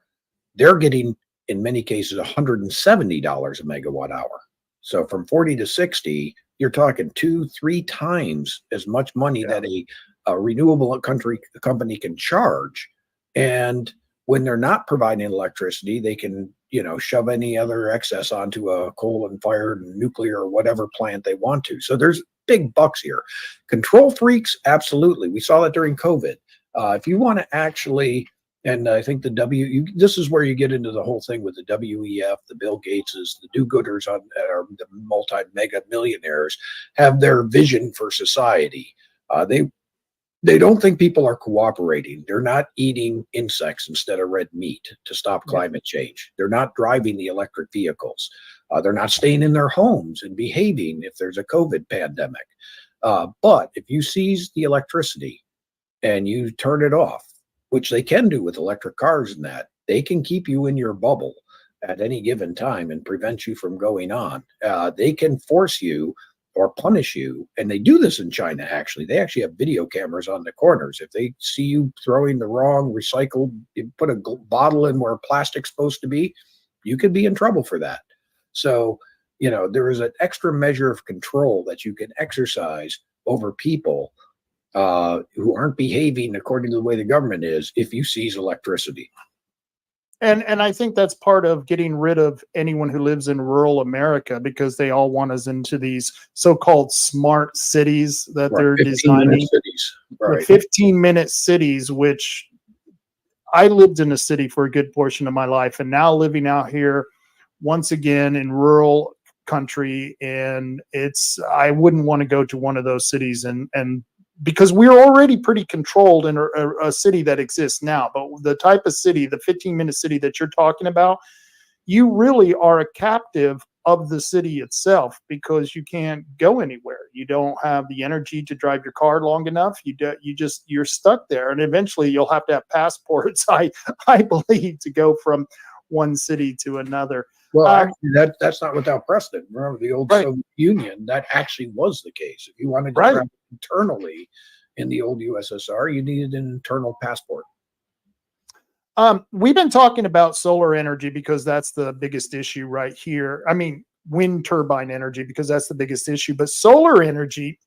They're getting, in many cases, $170 a megawatt hour. So from 40 to 60, you're talking 2-3 times as much money that a renewable company can charge. And when they're not providing electricity, they can, shove any other excess onto a coal and fired nuclear or whatever plant they want to. So there's big bucks here. Control freaks, absolutely. We saw that during COVID. If you want to actually, and I think this is where you get into the whole thing with the WEF, the Bill Gateses, the do-gooders the multi-mega millionaires have their vision for society. They don't think people are cooperating. They're not eating insects instead of red meat to stop climate change. They're not driving the electric vehicles. They're not staying in their homes and behaving if there's a COVID pandemic. But if you seize the electricity and you turn it off, which they can do with electric cars and that, they can keep you in your bubble at any given time and prevent you from going on. They can force you or punish you. And they do this in China, actually. They actually have video cameras on the corners. If they see you throwing the wrong recycled, you put a bottle in where plastic's supposed to be, you could be in trouble for that. So, there is an extra measure of control that you can exercise over people who aren't behaving according to the way the government is if you seize electricity. And I think that's part of getting rid of anyone who lives in rural America, because they all want us into these so-called smart cities that they're designing. Cities. Right. 15-minute cities, which I lived in a city for a good portion of my life, and now living out here once again in rural country, and I wouldn't want to go to one of those cities and because we're already pretty controlled in a city that exists now. But the type of city, the 15-minute city that you're talking about, you really are a captive of the city itself, because you can't go anywhere. You don't have the energy to drive your car long enough. You're stuck there. And eventually you'll have to have passports, I believe, to go from one city to another. Well, actually, that's not without precedent. Remember the old Soviet Union, that actually was the case. If you wanted to travel internally in the old USSR, you needed an internal passport. We've been talking about solar energy because that's the biggest issue right here. I mean, wind turbine energy, because that's the biggest issue. But solar energy,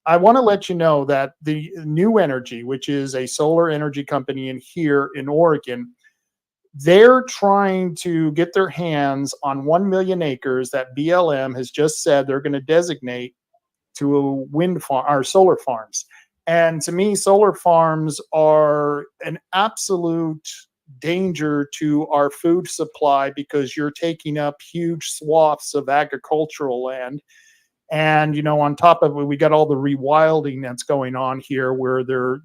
I want to let you know that the New Energy, which is a solar energy company here in Oregon, they're trying to get their hands on 1 million acres that BLM has just said they're going to designate to a wind farm or solar farms. And to me, solar farms are an absolute danger to our food supply, because you're taking up huge swaths of agricultural land. And, on top of it, we got all the rewilding that's going on here, where they're,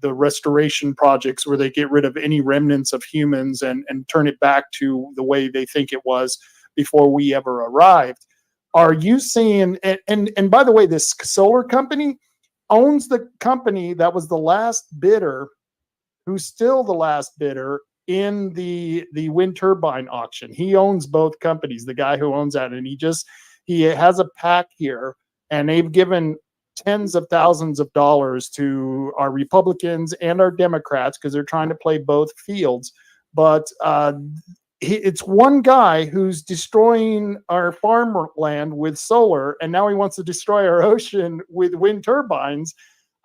the restoration projects where they get rid of any remnants of humans and turn it back to the way they think it was before we ever arrived. Are you seeing, and by the way, this solar company owns the company that was the last bidder, who's still the last bidder in the wind turbine auction. He owns both companies, the guy who owns that, and he has a PAC here, and they've given tens of thousands of dollars to our Republicans and our Democrats, because they're trying to play both fields. But it's one guy who's destroying our farmland with solar, and now he wants to destroy our ocean with wind turbines.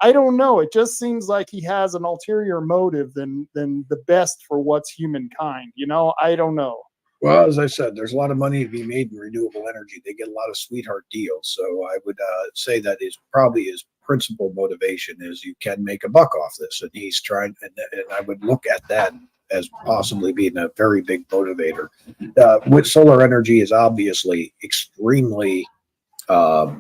I don't know. It just seems like he has an ulterior motive than the best for what's humankind. I don't know. Well, as I said, there's a lot of money to be made in renewable energy. They get a lot of sweetheart deals. So I would say that is probably his principal motivation is you can make a buck off this. And he's trying, and I would look at that as possibly being a very big motivator. With solar energy is obviously extremely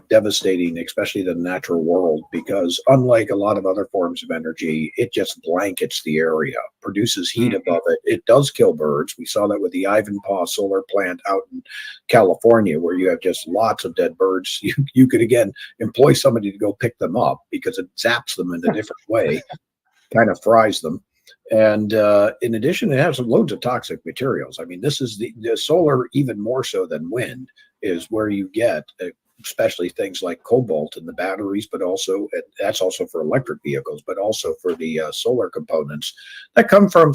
devastating, especially to the natural world, because unlike a lot of other forms of energy, it just blankets the area, produces heat above it. It does kill birds. We saw that with the Ivanpah solar plant out in California, where you have just lots of dead birds. You could, again, employ somebody to go pick them up because it zaps them in a different way, kind of fries them. And in addition, it has loads of toxic materials. I mean, this is the solar, even more so than wind, is where you get especially things like cobalt in the batteries, but also that's also for electric vehicles, but also for the solar components that come from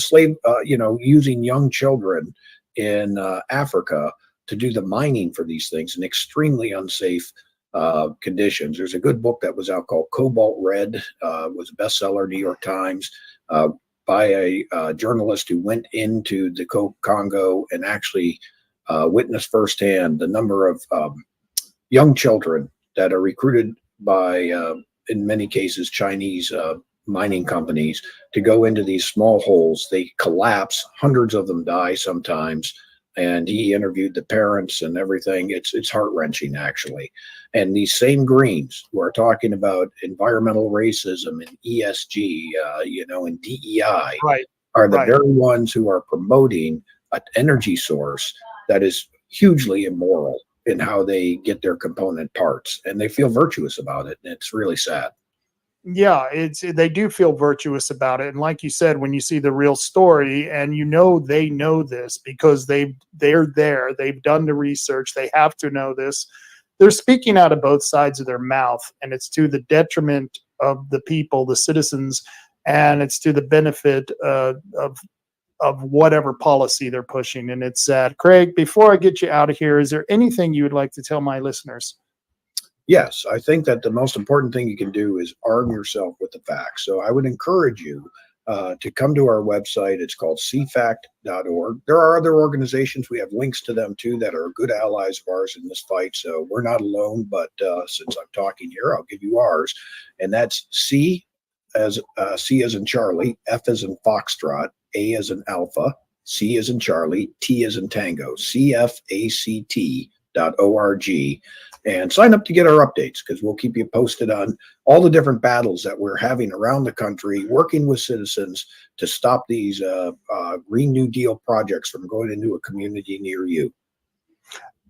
using young children in Africa to do the mining for these things in extremely unsafe conditions. There's a good book that was out called Cobalt Red, was a bestseller, New York Times, by a journalist who went into the Congo and actually witnessed firsthand the number of young children that are recruited by, in many cases, Chinese mining companies to go into these small holes. They collapse, hundreds of them die sometimes. And he interviewed the parents and everything. It's heart-wrenching, actually. And these same Greens who are talking about environmental racism and ESG, and DEI, are the very ones who are promoting an energy source that is hugely immoral in how they get their component parts, and they feel virtuous about it. And it's really sad. Yeah, they do feel virtuous about it. And like you said, when you see the real story, and they know this because they're there, they've done the research, they have to know this. They're speaking out of both sides of their mouth, and it's to the detriment of the people, the citizens, and it's to the benefit of whatever policy they're pushing. And it's sad. Craig, before I get you out of here, is there anything you would like to tell my listeners? Yes, I think that the most important thing you can do is arm yourself with the facts. So I would encourage you to come to our website. It's called CFACT.org. There are other organizations. We have links to them too that are good allies of ours in this fight. So we're not alone, but since I'm talking here, I'll give you ours. And that's C as in Charlie, F as in Foxtrot, A as in Alpha, C as in Charlie, T as in Tango, CFACT.org. And sign up to get our updates, because we'll keep you posted on all the different battles that we're having around the country, working with citizens to stop these Green New Deal projects from going into a community near you.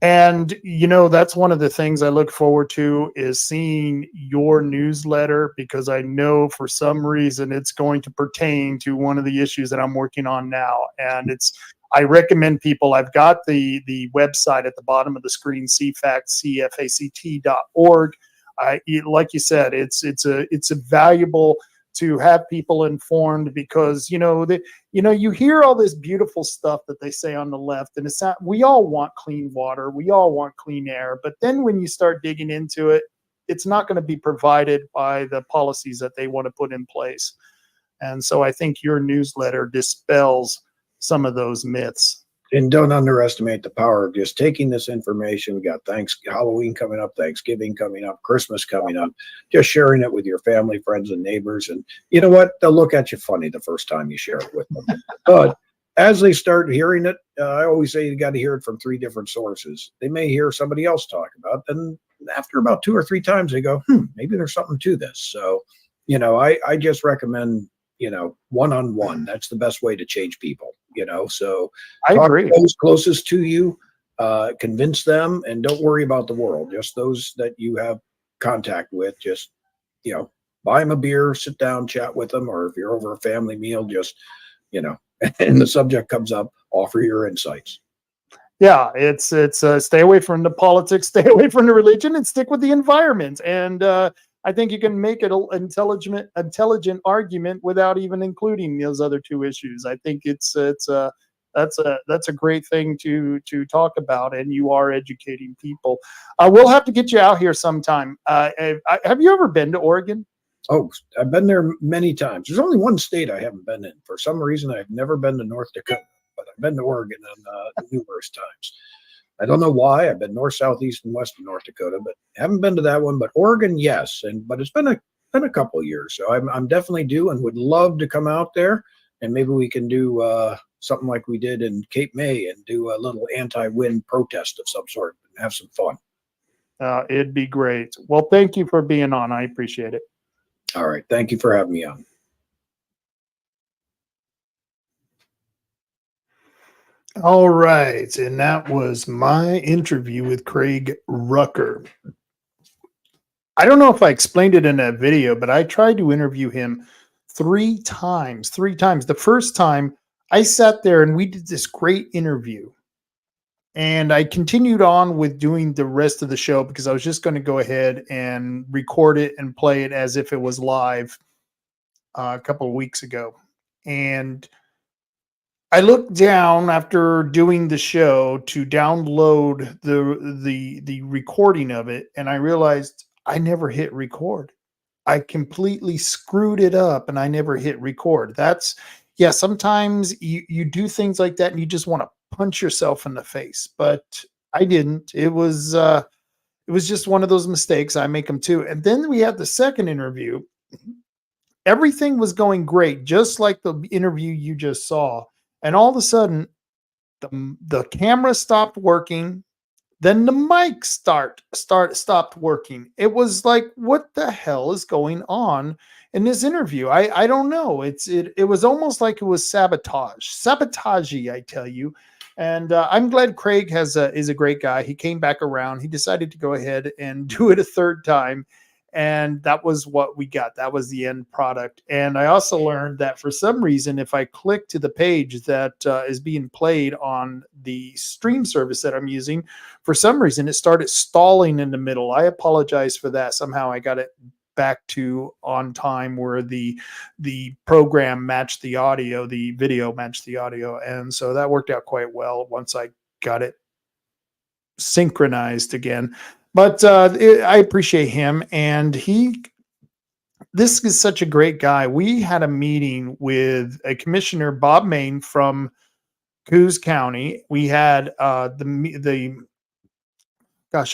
And, that's one of the things I look forward to, is seeing your newsletter, because I know for some reason it's going to pertain to one of the issues that I'm working on now. And I recommend people, I've got the website at the bottom of the screen, CFACT.org. Like you said, it's a valuable to have people informed, because you hear all this beautiful stuff that they say on the left, and it's not, we all want clean water, we all want clean air, but then when you start digging into it, it's not going to be provided by the policies that they want to put in place. And so I think your newsletter dispels some of those myths. And don't underestimate the power of just taking this information. We got Halloween coming up, Thanksgiving coming up, Christmas coming up, just sharing it with your family, friends, and neighbors. And you know what? They'll look at you funny the first time you share it with them. But as they start hearing it, I always say you got to hear it from 3 different sources. They may hear somebody else talk about it, and after about 2 or 3 times, they go, maybe there's something to this. So, I just recommend, one-on-one. That's the best way to change people. So I agree. To those closest to you, convince them, and don't worry about the world. Just those that you have contact with, just, buy them a beer, sit down, chat with them. Or if you're over a family meal, just, and the subject comes up, offer your insights. Yeah, it's stay away from the politics, stay away from the religion, and stick with the environment. And I think you can make an intelligent argument without even including those other 2 issues. I think that's a great thing to talk about, and you are educating people. We'll have to get you out here sometime. Have you ever been to Oregon? Oh, I've been there many times. There's only one state I haven't been in. For some reason, I've never been to North Dakota, but I've been to Oregon numerous times. I don't know why. I've been north, south, east, and west of North Dakota, but haven't been to that one. But Oregon, yes. But it's been a couple of years, so I'm definitely due and would love to come out there. and maybe we can do something like we did in Cape May and do a little anti-wind protest of some sort and have some fun. It'd be great. Well, thank you for being on. I appreciate it. All right. Thank you for having me on. All right. And that was my interview with Craig Rucker. I don't know if I explained it in that video, but I tried to interview him 3 times. 3 times. The first time I sat there and we did this great interview. And I continued on with doing the rest of the show because I was just going to go ahead and record it and play it as if it was live a couple of weeks ago. And I looked down after doing the show to download the recording of it, and I realized I never hit record. I completely screwed it up and I never hit record. Yeah, sometimes you do things like that and you just want to punch yourself in the face, but I didn't. It was just one of those mistakes. I make them too. And then we had the second interview. Everything was going great, just like the interview you just saw. And all of a sudden, the camera stopped working. Then the mic stopped working. It was like, what the hell is going on in this interview? I don't know. It was almost like it was sabotagey, I tell you. And I'm glad Craig is a great guy. He came back around. He decided to go ahead and do it a third time. And that was what we got. That was the end product. And I also learned that for some reason, if I click to the page that is being played on the stream service that I'm using, for some reason, it started stalling in the middle. I apologize for that. Somehow I got it back to on time where the program matched the audio, the video matched the audio. And so that worked out quite well once I got it synchronized again. But I appreciate him, and this is such a great guy. We had a meeting with a commissioner, Bob Main from Coos County. We had gosh,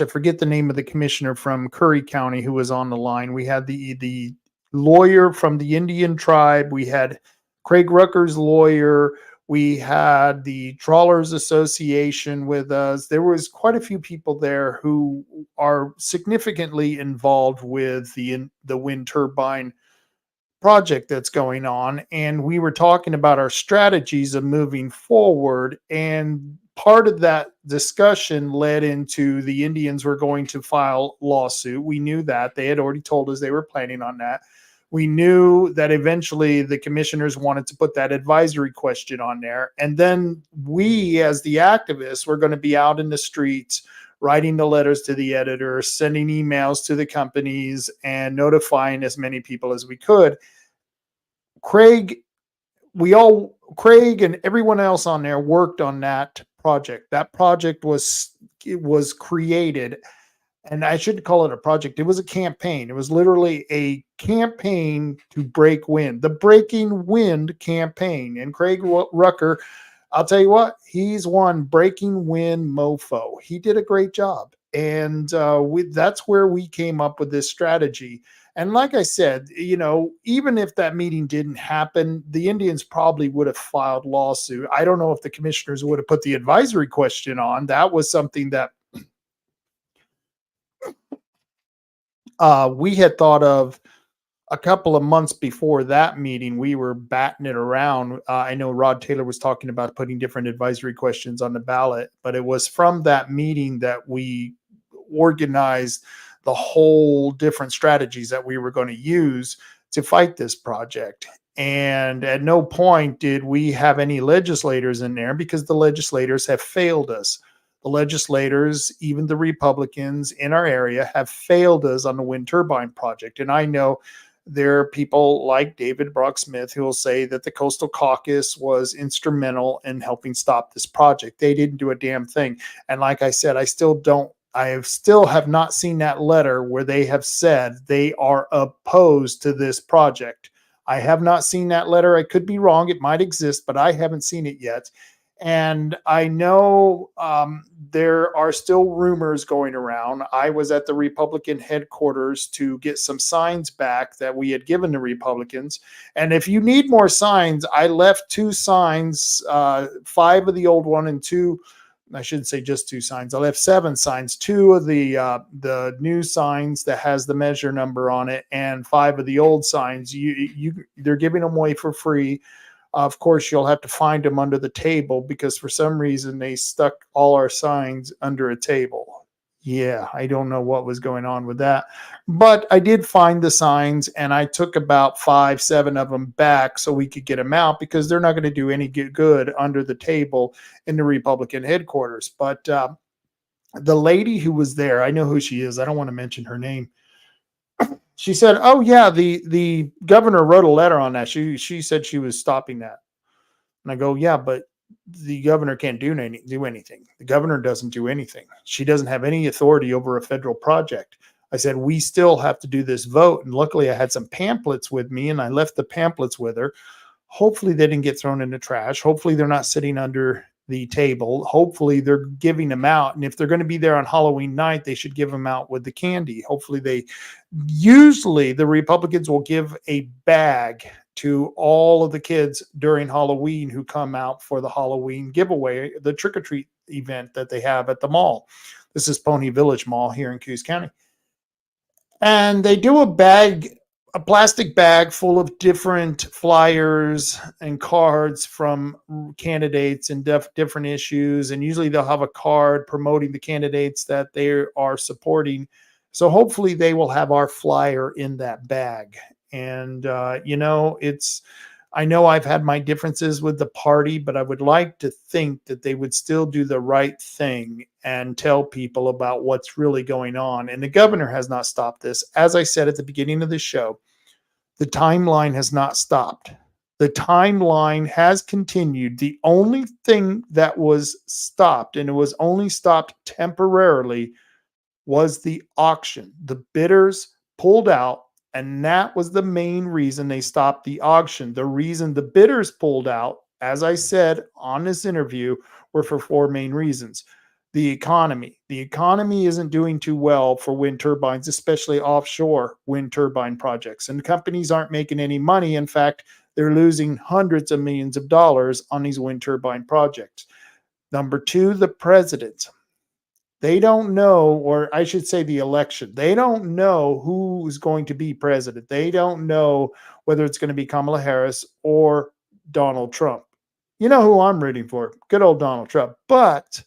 I forget the name of the commissioner from Curry County who was on the line. We had the lawyer from the Indian tribe. We had Craig Rucker's lawyer. We had the Trawlers Association with us. There was quite a few people there who are significantly involved with the wind turbine project that's going on. And we were talking about our strategies of moving forward. And part of that discussion led into the Indians were going to file lawsuit. We knew that. They had already told us they were planning on that. We knew that eventually the commissioners wanted to put that advisory question on there. And then we, as the activists, were going to be out in the streets, writing the letters to the editor, sending emails to the companies, and notifying as many people as we could. Craig and everyone else on there worked on that project. That project was created. And I shouldn't call it a project. It was a campaign. It was literally a campaign to break wind, the Breaking Wind campaign. And Craig Rucker, I'll tell you what, he's one breaking wind mofo. He did a great job. And that's where we came up with this strategy. And like I said, even if that meeting didn't happen, the Indians probably would have filed lawsuit. I don't know if the commissioners would have put the advisory question on. That was something that we had thought of a couple of months before that meeting. We were batting it around. I know Rod Taylor was talking about putting different advisory questions on the ballot, but it was from that meeting that we organized the whole different strategies that we were going to use to fight this project. And at no point did we have any legislators in there because the legislators have failed us. The legislators, even the Republicans in our area, have failed us on the wind turbine project. And I know there are people like David Brock Smith who will say that the Coastal Caucus was instrumental in helping stop this project. They didn't do a damn thing. And like I said, I still have not seen that letter where they have said they are opposed to this project. I have not seen that letter. I could be wrong. It might exist, but I haven't seen it yet. And I know there are still rumors going around. I was at the Republican headquarters to get some signs back that we had given the Republicans. And if you need more signs, I left 2 signs, 5 of the old one and 2. I shouldn't say just 2 signs. I left 7 signs, 2 of the new signs that has the measure number on it, and 5 of the old signs. They're giving them away for free. Of course, you'll have to find them under the table because for some reason they stuck all our signs under a table. Yeah, I don't know what was going on with that. But I did find the signs, and I took about 5, 7 of them back so we could get them out because they're not going to do any good under the table in the Republican headquarters. But the lady who was there, I know who she is. I don't want to mention her name. She said, "Oh yeah, the governor wrote a letter on that. She said she was stopping that." And I go, "Yeah, but the governor can't do anything. The governor doesn't do anything. She doesn't have any authority over a federal project." I said, "We still have to do this vote." And luckily I had some pamphlets with me, and I left the pamphlets with her. Hopefully they didn't get thrown in the trash. Hopefully they're not sitting under the table. Hopefully they're giving them out. And if they're going to be there on Halloween night, they should give them out with the candy. Usually the Republicans will give a bag to all of the kids during Halloween who come out for the Halloween giveaway, the trick-or-treat event that they have at the mall. This is Pony Village Mall here in Coos County. And they do a plastic bag full of different flyers and cards from candidates and different issues. And usually they'll have a card promoting the candidates that they are supporting. So hopefully they will have our flyer in that bag. And, I know I've had my differences with the party, but I would like to think that they would still do the right thing and tell people about what's really going on. And the governor has not stopped this. As I said at the beginning of the show, the timeline has not stopped. The timeline has continued. The only thing that was stopped, and it was only stopped temporarily, was the auction. The bidders pulled out, and that was the main reason they stopped the auction. The reason the bidders pulled out, as I said on this interview, were for 4 main reasons. The economy. The economy isn't doing too well for wind turbines, especially offshore wind turbine projects. And companies aren't making any money. In fact, they're losing hundreds of millions of dollars on these wind turbine projects. Number 2, the president. They don't know, or I should say the election. They don't know who's going to be president. They don't know whether it's going to be Kamala Harris or Donald Trump. You know who I'm rooting for. Good old Donald Trump. But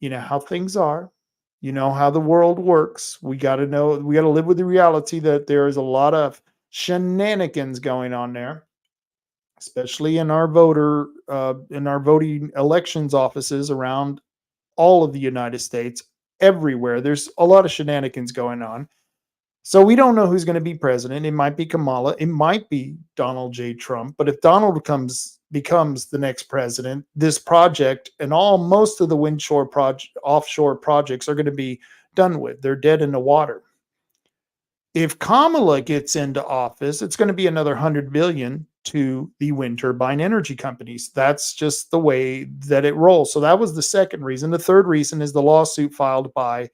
you know how things are. You know how the world works. We got to live with the reality that there is a lot of shenanigans going on there, especially in our voting elections offices around all of the United States, everywhere. There's a lot of shenanigans going on. So we don't know who's going to be president. It might be Kamala. It might be Donald J. Trump. But if Donald becomes the next president, this project and most of the offshore projects are going to be done with. They're dead in the water. If Kamala gets into office, it's going to be another $100 billion to the wind turbine energy companies. That's just the way that it rolls. So that was the second reason. The third reason is the lawsuit filed by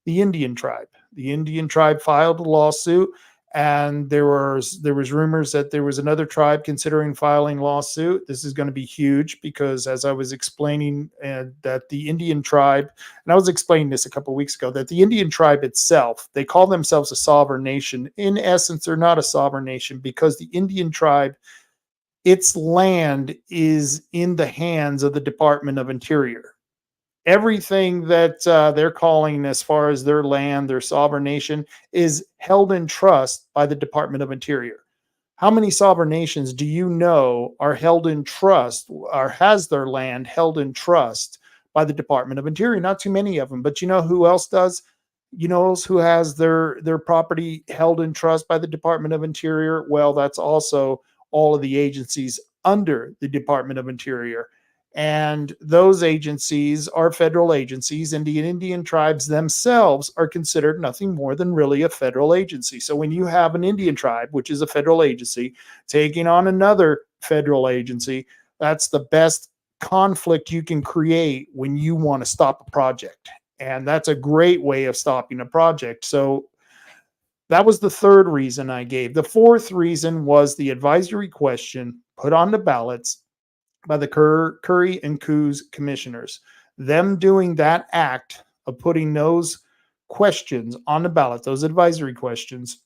the Indian tribe. The Indian tribe filed a lawsuit, and there was rumors that there was another tribe considering filing lawsuit. This is going to be huge because, as I was explaining, that the Indian tribe, and I was explaining this a couple of weeks ago, that the Indian tribe itself, they call themselves a sovereign nation. In essence, they're not a sovereign nation because the Indian tribe, its land is in the hands of the Department of Interior. Everything that they're calling as far as their land, their sovereign nation, is held in trust by the Department of Interior. How many sovereign nations do you know are held in trust or has their land held in trust by the Department of Interior? Not too many of them, but you know who else does? You know who has their property held in trust by the Department of Interior? Well, that's also all of the agencies under the Department of Interior. And those agencies are federal agencies, and the Indian tribes themselves are considered nothing more than really a federal agency. So when you have an Indian tribe, which is a federal agency, taking on another federal agency, that's the best conflict you can create when you want to stop a project. And that's a great way of stopping a project. So that was the third reason I gave. The fourth reason was the advisory question put on the ballots by the Curry and Coos commissioners. Them doing that act of putting those questions on the ballot, those advisory questions,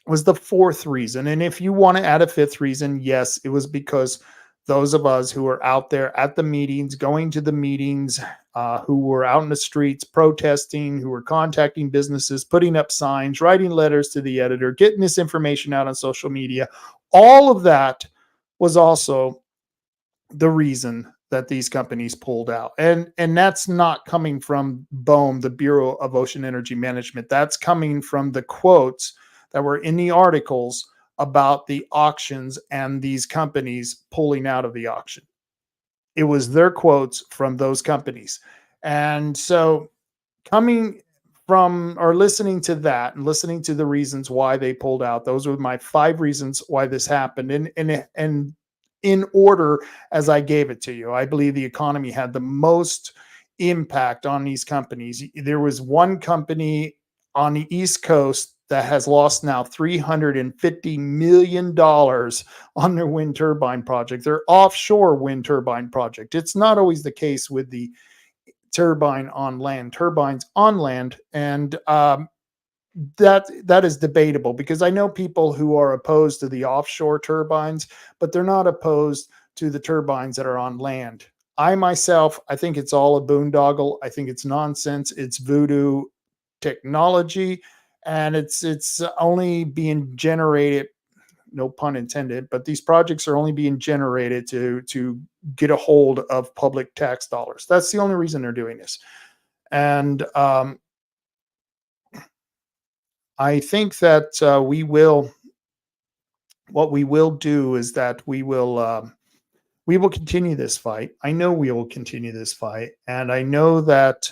was the fourth reason. And if you want to add a fifth reason, yes, it was because those of us who were out there at the meetings, going to the meetings, who were out in the streets protesting, who were contacting businesses, putting up signs, writing letters to the editor, getting this information out on social media, all of that was also the reason that these companies pulled out. And that's not coming from BOEM, the Bureau of Ocean Energy Management. That's coming from the quotes that were in the articles about the auctions and these companies pulling out of the auction. It was their quotes from those companies. And so coming from or listening to that and listening to the reasons why they pulled out, those were my 5 reasons why this happened. And in order as I gave it to you, I believe the economy had the most impact on these companies. There was one company on the East Coast that has lost now $350 million on their wind turbine project, their offshore wind turbine project. It's not always the case with the turbines on land. And that is debatable, because I know people who are opposed to the offshore turbines, but they're not opposed to the turbines that are on land. I myself, I think it's all a boondoggle. I think it's nonsense. It's voodoo technology, and it's only being generated, no pun intended, but these projects are only being generated to get a hold of public tax dollars. That's the only reason they're doing this. And I think that what we will do is that we will continue this fight. I know we will continue this fight, and I know that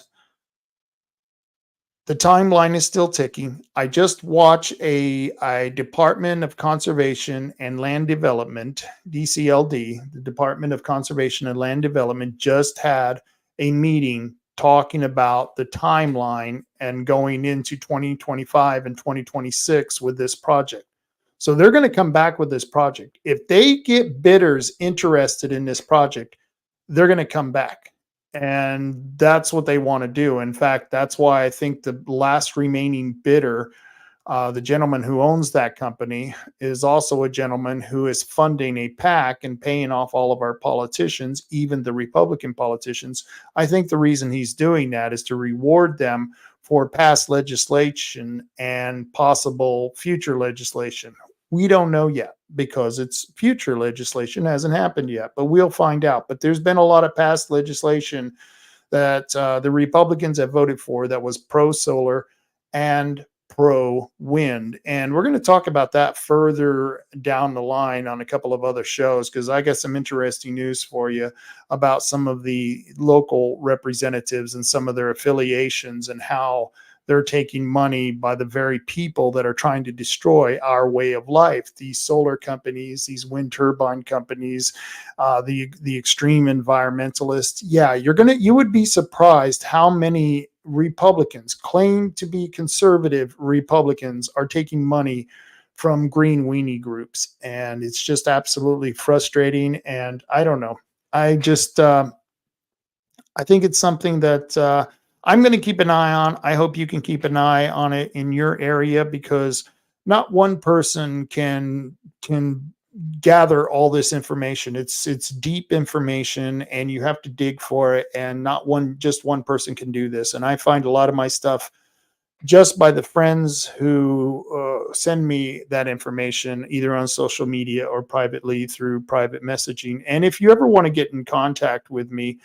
the timeline is still ticking. I just watched a Department of Conservation and Land Development, DCLD, the Department of Conservation and Land Development, just had a meeting talking about the timeline and going into 2025 and 2026 with this project. So they're going to come back with this project. If they get bidders interested in this project, they're going to come back. And that's what they want to do. In fact, that's why I think the last remaining bidder, the gentleman who owns that company, is also a gentleman who is funding a PAC and paying off all of our politicians, even the Republican politicians. I think the reason he's doing that is to reward them for past legislation and possible future legislation. We don't know yet, because it's future legislation, hasn't happened yet, but we'll find out. But there's been a lot of past legislation that the Republicans have voted for that was pro-solar and pro-wind. And we're going to talk about that further down the line on a couple of other shows, because I got some interesting news for you about some of the local representatives and some of their affiliations and how they're taking money by the very people that are trying to destroy our way of life. These solar companies, these wind turbine companies, the extreme environmentalists. Yeah, you would be surprised how many Republicans, claim to be conservative Republicans, are taking money from green weenie groups. And it's just absolutely frustrating. And I don't know. I think it's something that I'm going to keep an eye on. I hope you can keep an eye on it in your area, because not one person can gather all this information. It's deep information, and you have to dig for it, and just one person can do this. And I find a lot of my stuff just by the friends who send me that information, either on social media or privately through private messaging. And if you ever want to get in contact with me,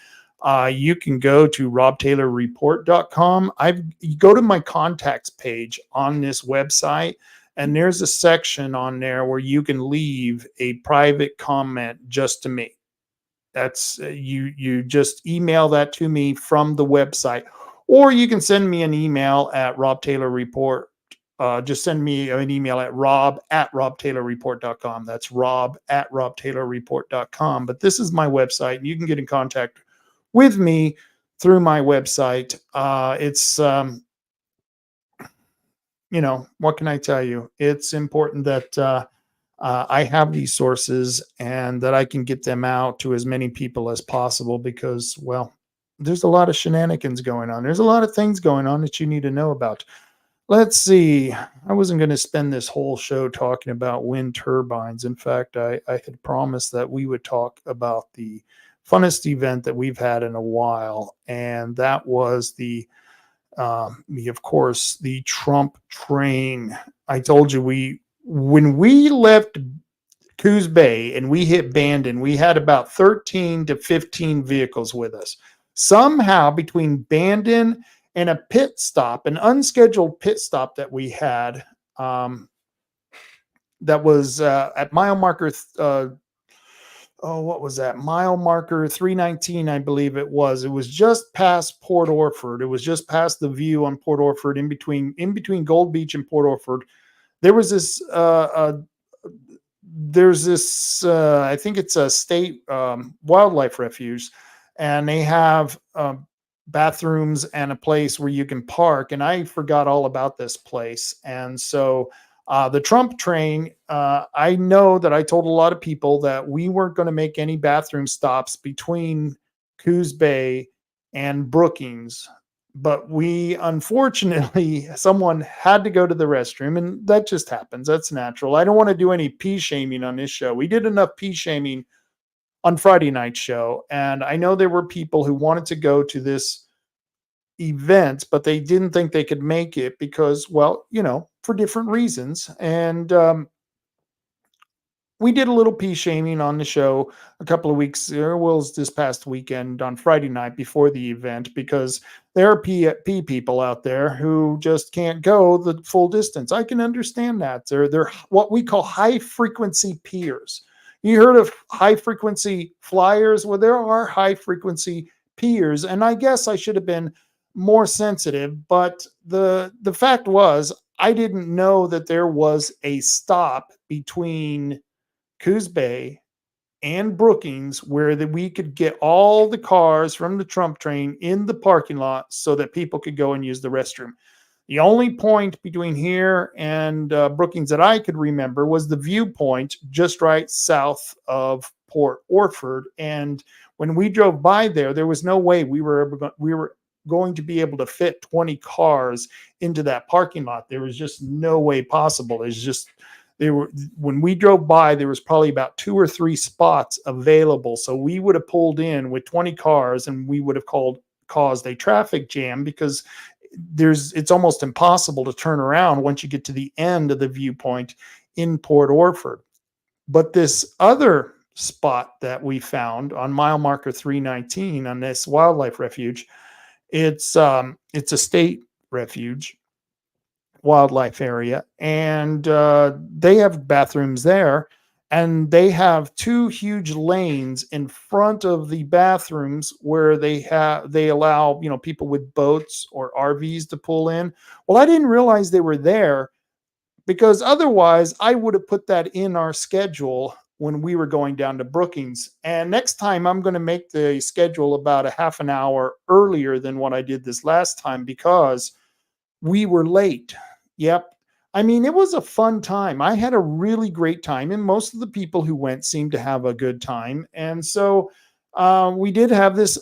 you can go to robtaylorreport.com. You go to my contacts page on this website, and there's a section on there where you can leave a private comment just to me. That's you just email that to me from the website, or you can send me an email at robtaylorreport just send me an email at rob@robtaylorreport.com. That's rob@robtaylorreport.com. But this is my website, and you can get in contact with me through my website. It's what can I tell you? It's important that I have these sources and that I can get them out to as many people as possible because, well, there's a lot of shenanigans going on. There's a lot of things going on that you need to know about. Let's see. I wasn't going to spend this whole show talking about wind turbines. In fact, I had promised that we would talk about the funnest event that we've had in a while, and that was of course, the Trump train. I told you when we left Coos Bay and we hit Bandon, we had about 13 to 15 vehicles with us. Somehow between Bandon and a pit stop, an unscheduled pit stop that we had, that was at mile marker, what was that? Mile marker 319, I believe it was. It was just past Port Orford. It was just past the view on Port Orford, in between Gold Beach and Port Orford. There was this, I think it's a state wildlife refuge, and they have bathrooms and a place where you can park. And I forgot all about this place. And so the Trump train, I know that I told a lot of people that we weren't going to make any bathroom stops between Coos Bay and Brookings. But we, unfortunately, someone had to go to the restroom, and that just happens. That's natural. I don't want to do any pee shaming on this show. We did enough pee shaming on Friday night show, and I know there were people who wanted to go to this event, but they didn't think they could make it because, well, for different reasons. And we did a little pee shaming on the show a couple of weeks, or was this past weekend on Friday night before the event, because there are pee people out there who just can't go the full distance. I can understand that. They're what we call high frequency peers. You heard of high frequency flyers? Well, there are high frequency peers, and I guess I should have been more sensitive, but the fact was I didn't know that there was a stop between Coos Bay and Brookings where we could get all the cars from the Trump train in the parking lot so that people could go and use the restroom. The only point between here and Brookings that I could remember was the viewpoint just right south of Port Orford. And when we drove by there was no way we were going to be able to fit 20 cars into that parking lot. There was just no way possible. It's just, when we drove by, there was probably about 2 or 3 spots available. So we would have pulled in with 20 cars and we would have caused a traffic jam, because it's almost impossible to turn around once you get to the end of the viewpoint in Port Orford. But this other spot that we found on mile marker 319 on this wildlife refuge, it's a state refuge wildlife area, and they have bathrooms there, and they have 2 huge lanes in front of the bathrooms where they allow people with boats or RVs to pull in. Well, I didn't realize they were there, because otherwise I would have put that in our schedule when we were going down to Brookings. And next time I'm going to make the schedule about a half an hour earlier than what I did this last time, because we were late. Yep. I mean, it was a fun time. I had a really great time, and most of the people who went seemed to have a good time. And so we did have this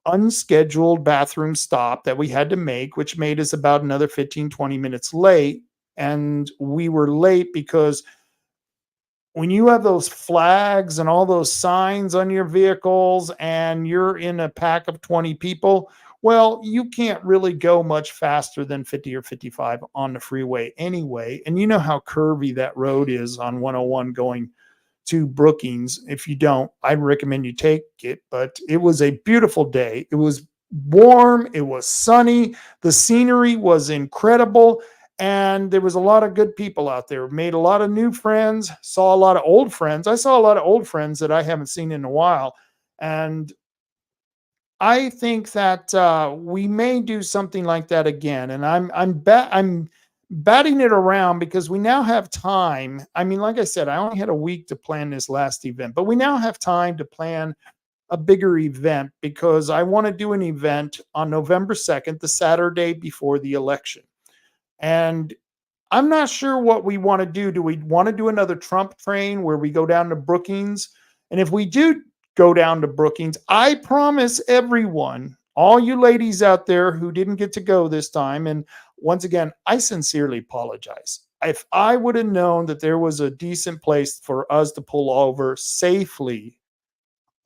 unscheduled bathroom stop that we had to make, which made us about another 15, 20 minutes late. And we were late because when you have those flags and all those signs on your vehicles and you're in a pack of 20 people, well, you can't really go much faster than 50 or 55 on the freeway anyway. And you know how curvy that road is on 101 going to Brookings. If you don't, I'd recommend you take it. But it was a beautiful day. It was warm. It was sunny. The scenery was incredible. And there was a lot of good people out there. Made a lot of new friends, saw a lot of old friends. I saw a lot of old friends that I haven't seen in a while. And I think that we may do something like that again. And I'm batting it around because we now have time. I mean, like I said, I only had a week to plan this last event, but we now have time to plan a bigger event because I want to do an event on November 2nd, the Saturday before the election. And I'm not sure what we want to do. Do we want to do another Trump train where we go down to Brookings? And if we do go down to Brookings, I promise everyone, all you ladies out there who didn't get to go this time, and once again, I sincerely apologize. If I would have known that there was a decent place for us to pull over safely,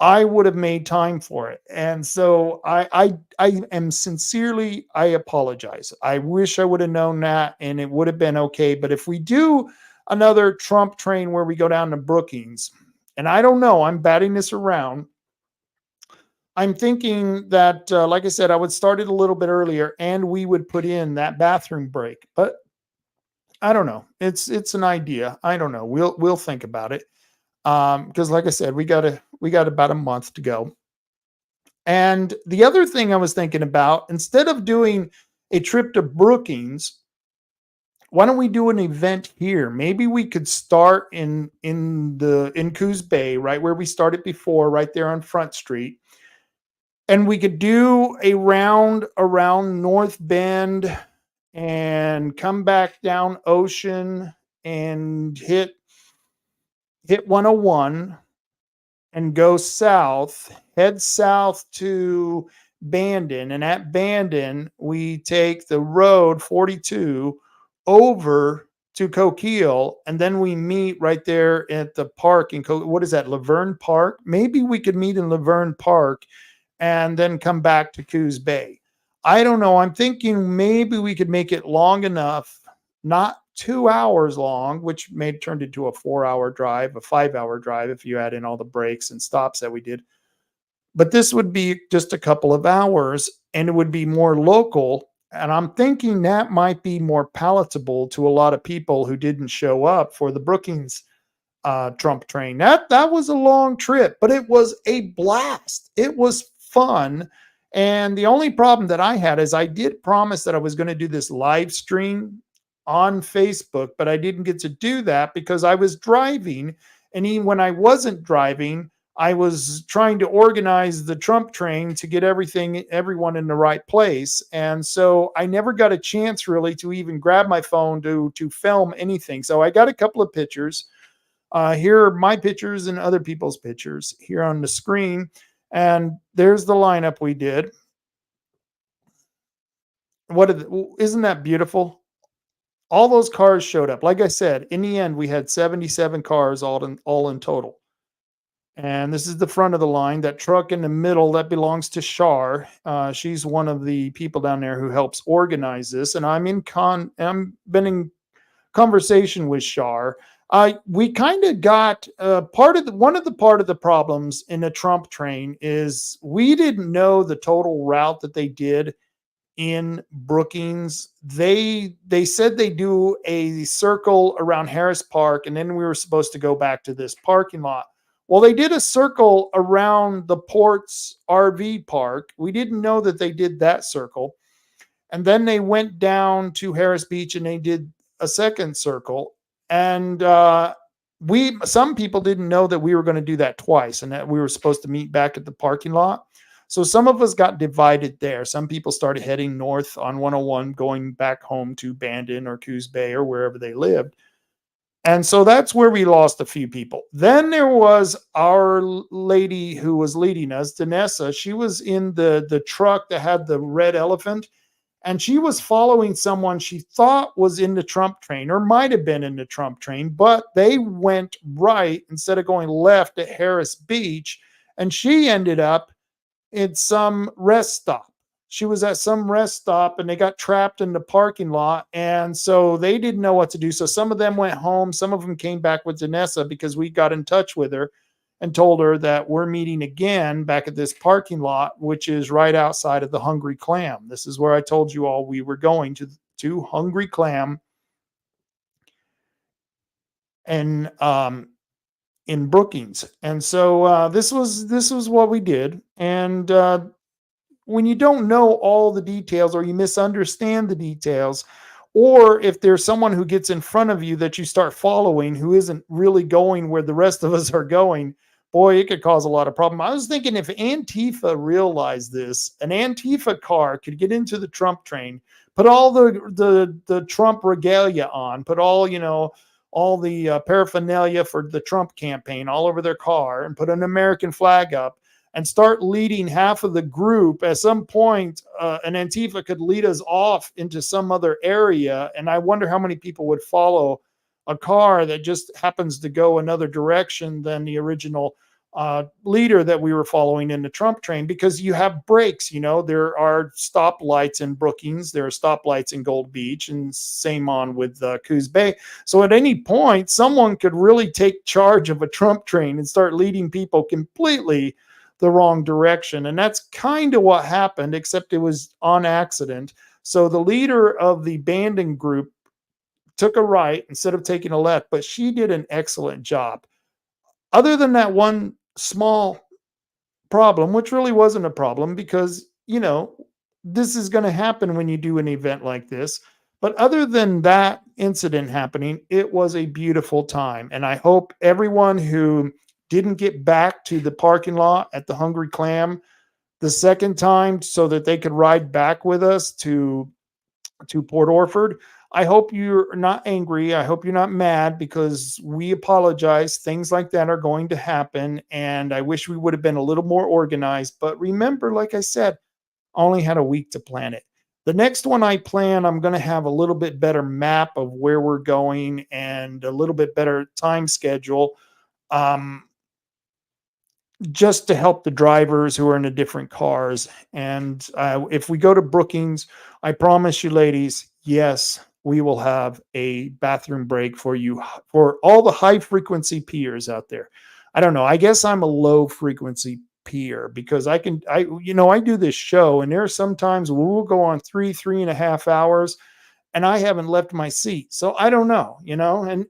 I would have made time for it. And so I am sincerely, I apologize. I wish I would have known that and it would have been okay. But if we do another Trump train where we go down to Brookings, and I don't know, I'm batting this around. I'm thinking that, like I said, I would start it a little bit earlier and we would put in that bathroom break. But I don't know. It's an idea. I don't know. We'll think about it. Because like I said, we got about a month to go. And the other thing I was thinking about, instead of doing a trip to Brookings, why don't we do an event here? Maybe we could start in Coos Bay, right where we started before, right there on Front Street. And we could do a round around North Bend and come back down Ocean and hit 101 and go south, head south to Bandon. And at Bandon, we take the road 42 over to Coquille, and then we meet right there at the park in what is that, Laverne Park? Maybe we could meet in Laverne Park and then come back to Coos Bay. I don't know. I'm thinking maybe we could make it long enough, not 2 hours long, which may have turned into a 4-hour drive, a 5-hour drive if you add in all the breaks and stops that we did. But this would be just a couple of hours and it would be more local. And I'm thinking that might be more palatable to a lot of people who didn't show up for the Brookings Trump train. That was a long trip, but it was a blast. It was fun. And the only problem that I had is I did promise that I was going to do this live stream on Facebook, but I didn't get to do that because I was driving. And even when I wasn't driving, I was trying to organize the Trump train to get everyone in the right place. And so I never got a chance really to even grab my phone to film anything. So I got a couple of pictures. Here are my pictures and other people's pictures here on the screen. And there's the lineup we did. Isn't that beautiful? All those cars showed up. Like I said, in the end, we had 77 cars all in total. And this is the front of the line. That truck in the middle, that belongs to Shar. She's one of the people down there who helps organize this. And I'm been in conversation with Shar. We kind of got part of the problems in the Trump train is we didn't know the total route that they did in Brookings. They said they do a circle around Harris Park and then we were supposed to go back to this parking lot. Well, they did a circle around the port's RV park. We didn't know that they did that circle. And then they went down to Harris Beach and they did a second circle. And some people didn't know that we were going to do that twice and that we were supposed to meet back at the parking lot. So some of us got divided there. Some people started heading north on 101, going back home to Bandon or Coos Bay or wherever they lived. And so that's where we lost a few people. Then there was our lady who was leading us, Danessa. She was in the truck that had the red elephant, and she was following someone she thought was in the Trump train or might have been in the Trump train, but they went right instead of going left at Harris Beach, and she ended up at some rest stop. She was at some rest stop and they got trapped in the parking lot. And so they didn't know what to do. So some of them went home. Some of them came back with Danessa because we got in touch with her and told her that we're meeting again back at this parking lot, which is right outside of the Hungry Clam. This is where I told you all we were going to Hungry Clam and in Brookings. And so this was what we did. And when you don't know all the details or you misunderstand the details, or if there's someone who gets in front of you that you start following who isn't really going where the rest of us are going, boy, it could cause a lot of problem. I was thinking if Antifa realized this, an Antifa car could get into the Trump train, put all the Trump regalia on, put all, all the paraphernalia for the Trump campaign all over their car, and put an American flag up and start leading half of the group. At some point, an Antifa could lead us off into some other area. And I wonder how many people would follow a car that just happens to go another direction than the original leader that we were following in the Trump train, because you have breaks. There are stoplights in Brookings, there are stoplights in Gold Beach, and same on with Coos Bay. So at any point, someone could really take charge of a Trump train and start leading people completely the wrong direction. And that's kind of what happened, except it was on accident. So the leader of the banding group took a right instead of taking a left, but she did an excellent job. Other than that one small problem, which really wasn't a problem because, this is going to happen when you do an event like this. But other than that incident happening, it was a beautiful time. And I hope everyone who didn't get back to the parking lot at the Hungry Clam the second time so that they could ride back with us to Port Orford, I hope you're not angry. I hope you're not mad, because we apologize. Things like that are going to happen. And I wish we would have been a little more organized. But remember, like I said, I only had a week to plan it. The next one I plan, I'm going to have a little bit better map of where we're going and a little bit better time schedule. Just to help the drivers who are in the different cars. And if we go to Brookings, I promise you, ladies, yes, we will have a bathroom break for you, for all the high frequency peers out there. I don't know. I guess I'm a low frequency peer because I do this show, and there are some times we'll go on 3.5 hours and I haven't left my seat. So I don't know,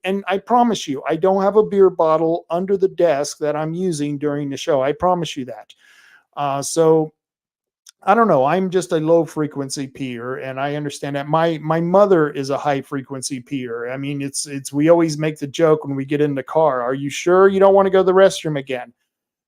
and I promise you, I don't have a beer bottle under the desk that I'm using during the show. I promise you that. So I don't know. I'm just a low frequency peer, and I understand that. My mother is a high frequency peer. I mean, it's we always make the joke when we get in the car. Are you sure you don't want to go to the restroom again?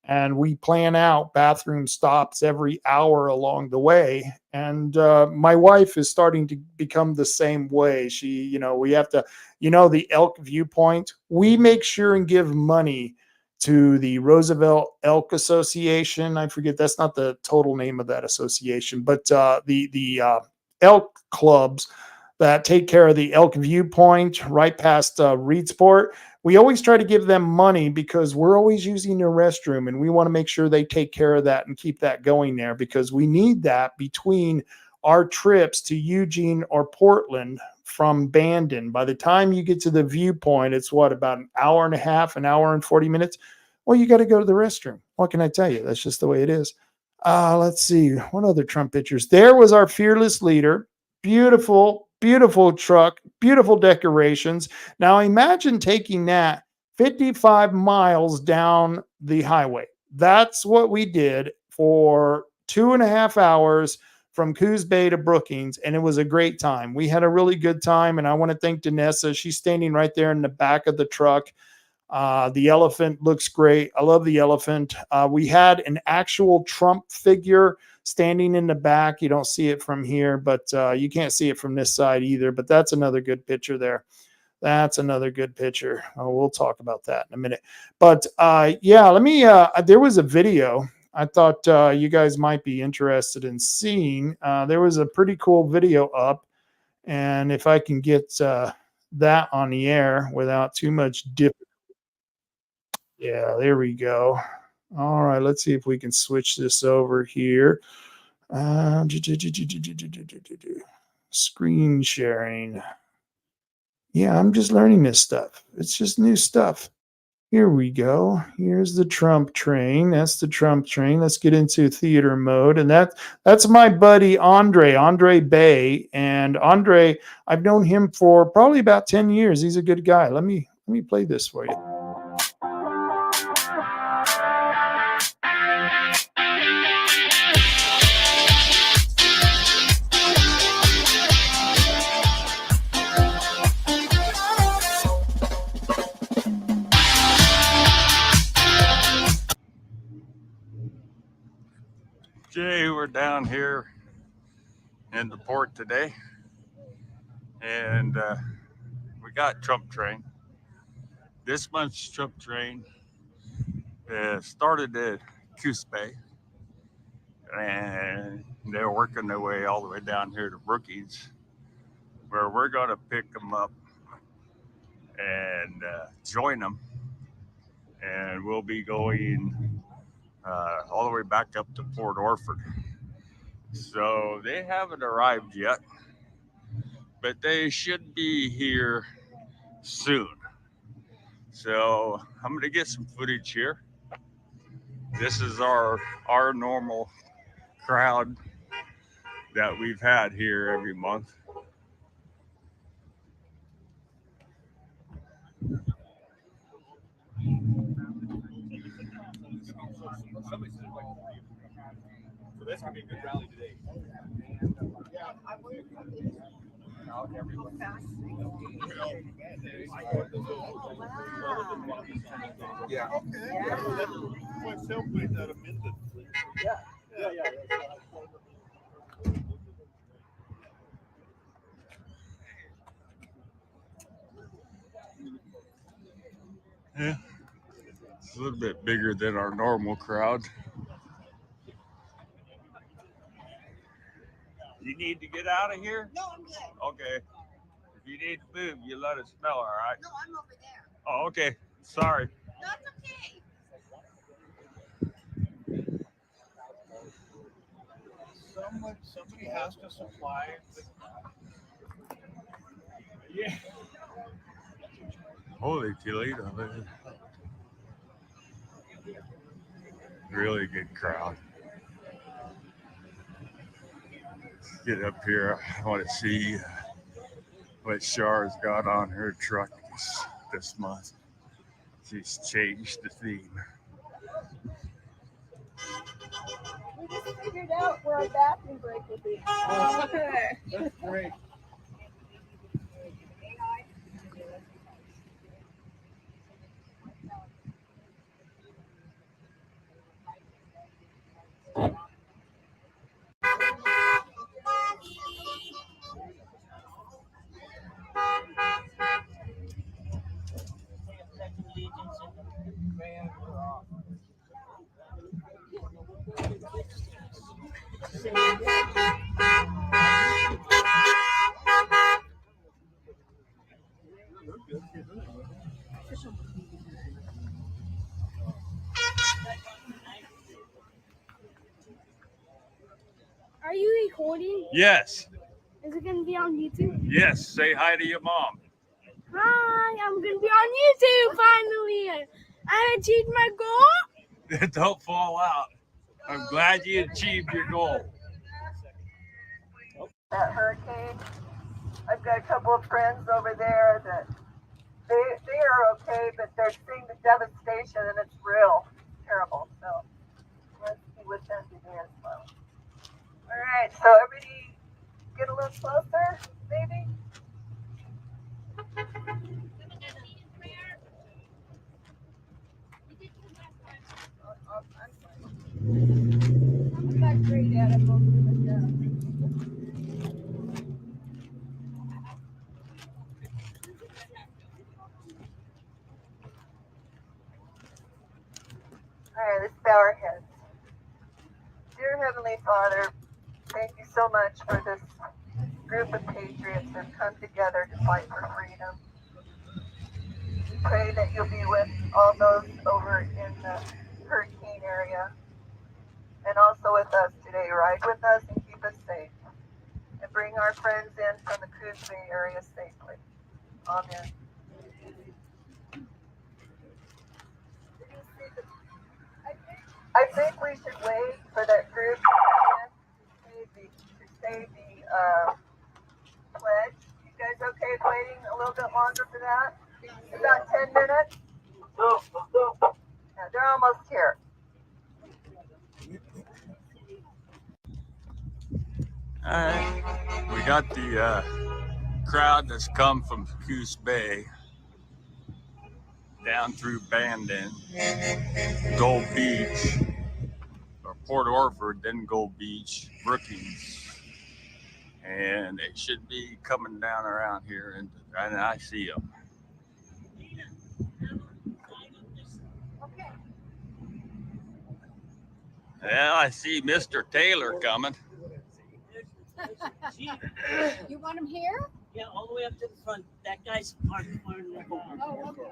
And we plan out bathroom stops every hour along the way. And my wife is starting to become the same way. She, we have to, the elk viewpoint. We make sure and give money to the Roosevelt Elk Association. I forget, that's not the total name of that association, but the elk clubs that take care of the elk viewpoint right past Reedsport. We always try to give them money because we're always using their restroom, and we want to make sure they take care of that and keep that going there, because we need that between our trips to Eugene or Portland from Bandon. By the time you get to the viewpoint, it's about an hour and a half, an hour and 40 minutes. Well, you got to go to the restroom. What can I tell you? That's just the way it is. Let's see. What other Trump pictures? There was our fearless leader. Beautiful, beautiful truck, beautiful decorations. Now imagine taking that 55 miles down the highway. That's what we did for 2.5 hours from Coos Bay to Brookings, and it was a great time. We had a really good time, and I want to thank Danessa. She's standing right there in the back of the truck. The elephant looks great. I love the elephant. We had an actual Trump figure standing in the back. You don't see it from here, but you can't see it from this side either. But that's another good picture there. That's another good picture. Oh, we'll talk about that in a minute. But let me, there was a video I thought you guys might be interested in seeing. There was a pretty cool video up. And if I can get that on the air without too much dip. Yeah, there we go. All right, let's see if we can switch this over here. Screen sharing. Yeah, I'm just learning this stuff. It's just new stuff. Here we go. Here's the Trump train. That's the Trump train. Let's get into theater mode. And that's my buddy Andre Bay. And Andre, I've known him for probably about 10 years. He's a good guy. Let me play this for you. Okay, we're down here in the port today, and we got Trump train. This month's Trump train started at Coos Bay, and they're working their way all the way down here to Brookings, where we're going to pick them up and join them, and we'll be going all the way back up to Port Orford. So they haven't arrived yet, but they should be here soon. So I'm going to get some footage here. This is our normal crowd that we've had here every month. So that's gonna be a good rally today. Yeah, it's a little bit bigger than our normal crowd. You need to get out of here? No, I'm good. Okay. If you need to move, you let us know, all right? No, I'm over there. Oh, okay. Sorry. That's okay. Somebody has to supply. Yeah. Holy Toledo, man. Really good crowd. Let's get up here. I want to see what Char's got on her truck this month. She's changed the theme. We just figured out where our bathroom break will be. Okay. That's great. Are you recording? Yes. Is it going to be on YouTube? Yes. Say hi to your mom. Hi, I'm going to be on YouTube finally. I achieved my goal. Don't fall out. I'm glad you achieved your goal. That hurricane. I've got a couple of friends over there that they are okay, but they're seeing the devastation and it's real terrible. So let's see what them today as well. All right, so everybody get a little closer, maybe. I'm not great at it, but all right, let's bow our heads. Dear Heavenly Father, thank you so much for this group of patriots that have come together to fight for freedom. We pray that you'll be with all those over in the hurricane area and also with us today. Ride with us and keep us safe. And bring our friends in from the Coos Bay area safely. Amen. I think we should wait for that group to say the pledge. You guys okay with waiting a little bit longer for that? About 10 minutes? Yeah, they're almost here. All right. We got the crowd that's come from Coos Bay down through Bandon, Gold Beach, or Port Orford, then Gold Beach, Brookings, and they should be coming down around here, and I see them. Well, I see Mr. Taylor coming. You want him here? Yeah, all the way up to the front. That guy's parked far in the back. Oh, okay.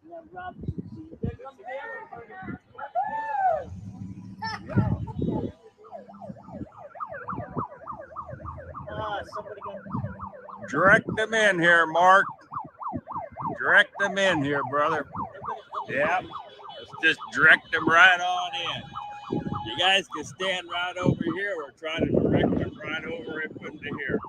Yeah, Rob, there comes somebody got... Direct them in here, Mark. Direct them in here, brother. Yep. Let's just direct them right on in. You guys can stand right over here. We're trying to direct them right over into here.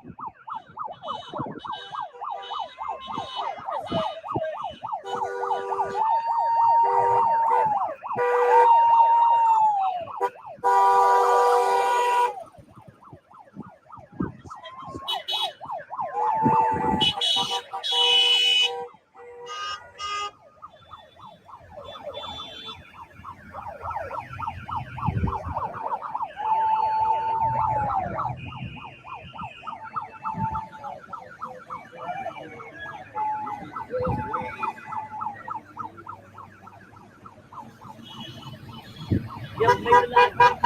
Yeah, maybe not.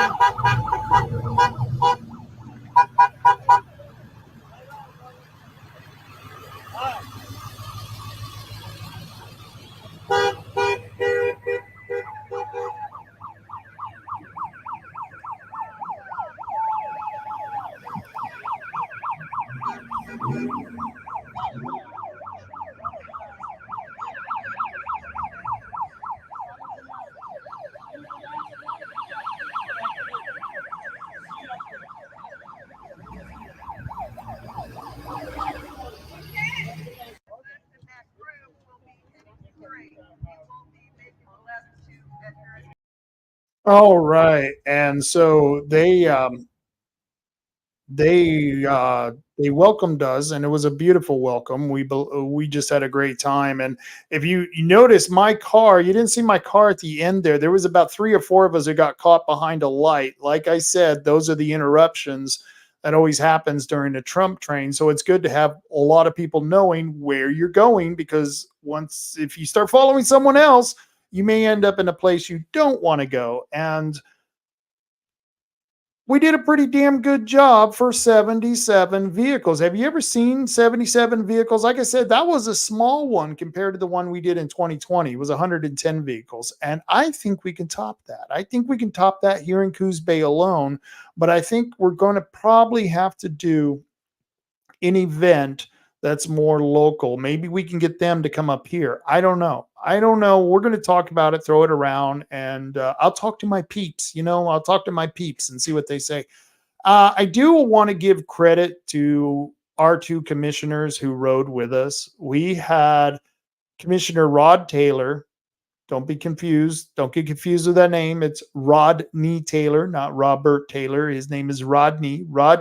All right, and so they welcomed us, and it was a beautiful welcome. We just had a great time, and if you notice my car, you didn't see my car at the end there. There was about 3 or 4 of us who got caught behind a light. Like I said, those are the interruptions that always happens during the Trump train. So it's good to have a lot of people knowing where you're going, because if you start following someone else, you may end up in a place you don't want to go. And we did a pretty damn good job for 77 vehicles. Have you ever seen 77 vehicles? Like I said, that was a small one compared to the one we did in 2020. It was 110 vehicles. And I think we can top that. I think we can top that here in Coos Bay alone. But I think we're going to probably have to do an event that's more local. Maybe we can get them to come up here. I don't know. We're going to talk about it, throw it around, and I'll talk to my peeps. I'll talk to my peeps and see what they say. I do want to give credit to our 2 commissioners who rode with us. We had Commissioner Rod Taylor. Don't be confused. Don't get confused with that name. It's Rodney Taylor, not Robert Taylor. His name is Rod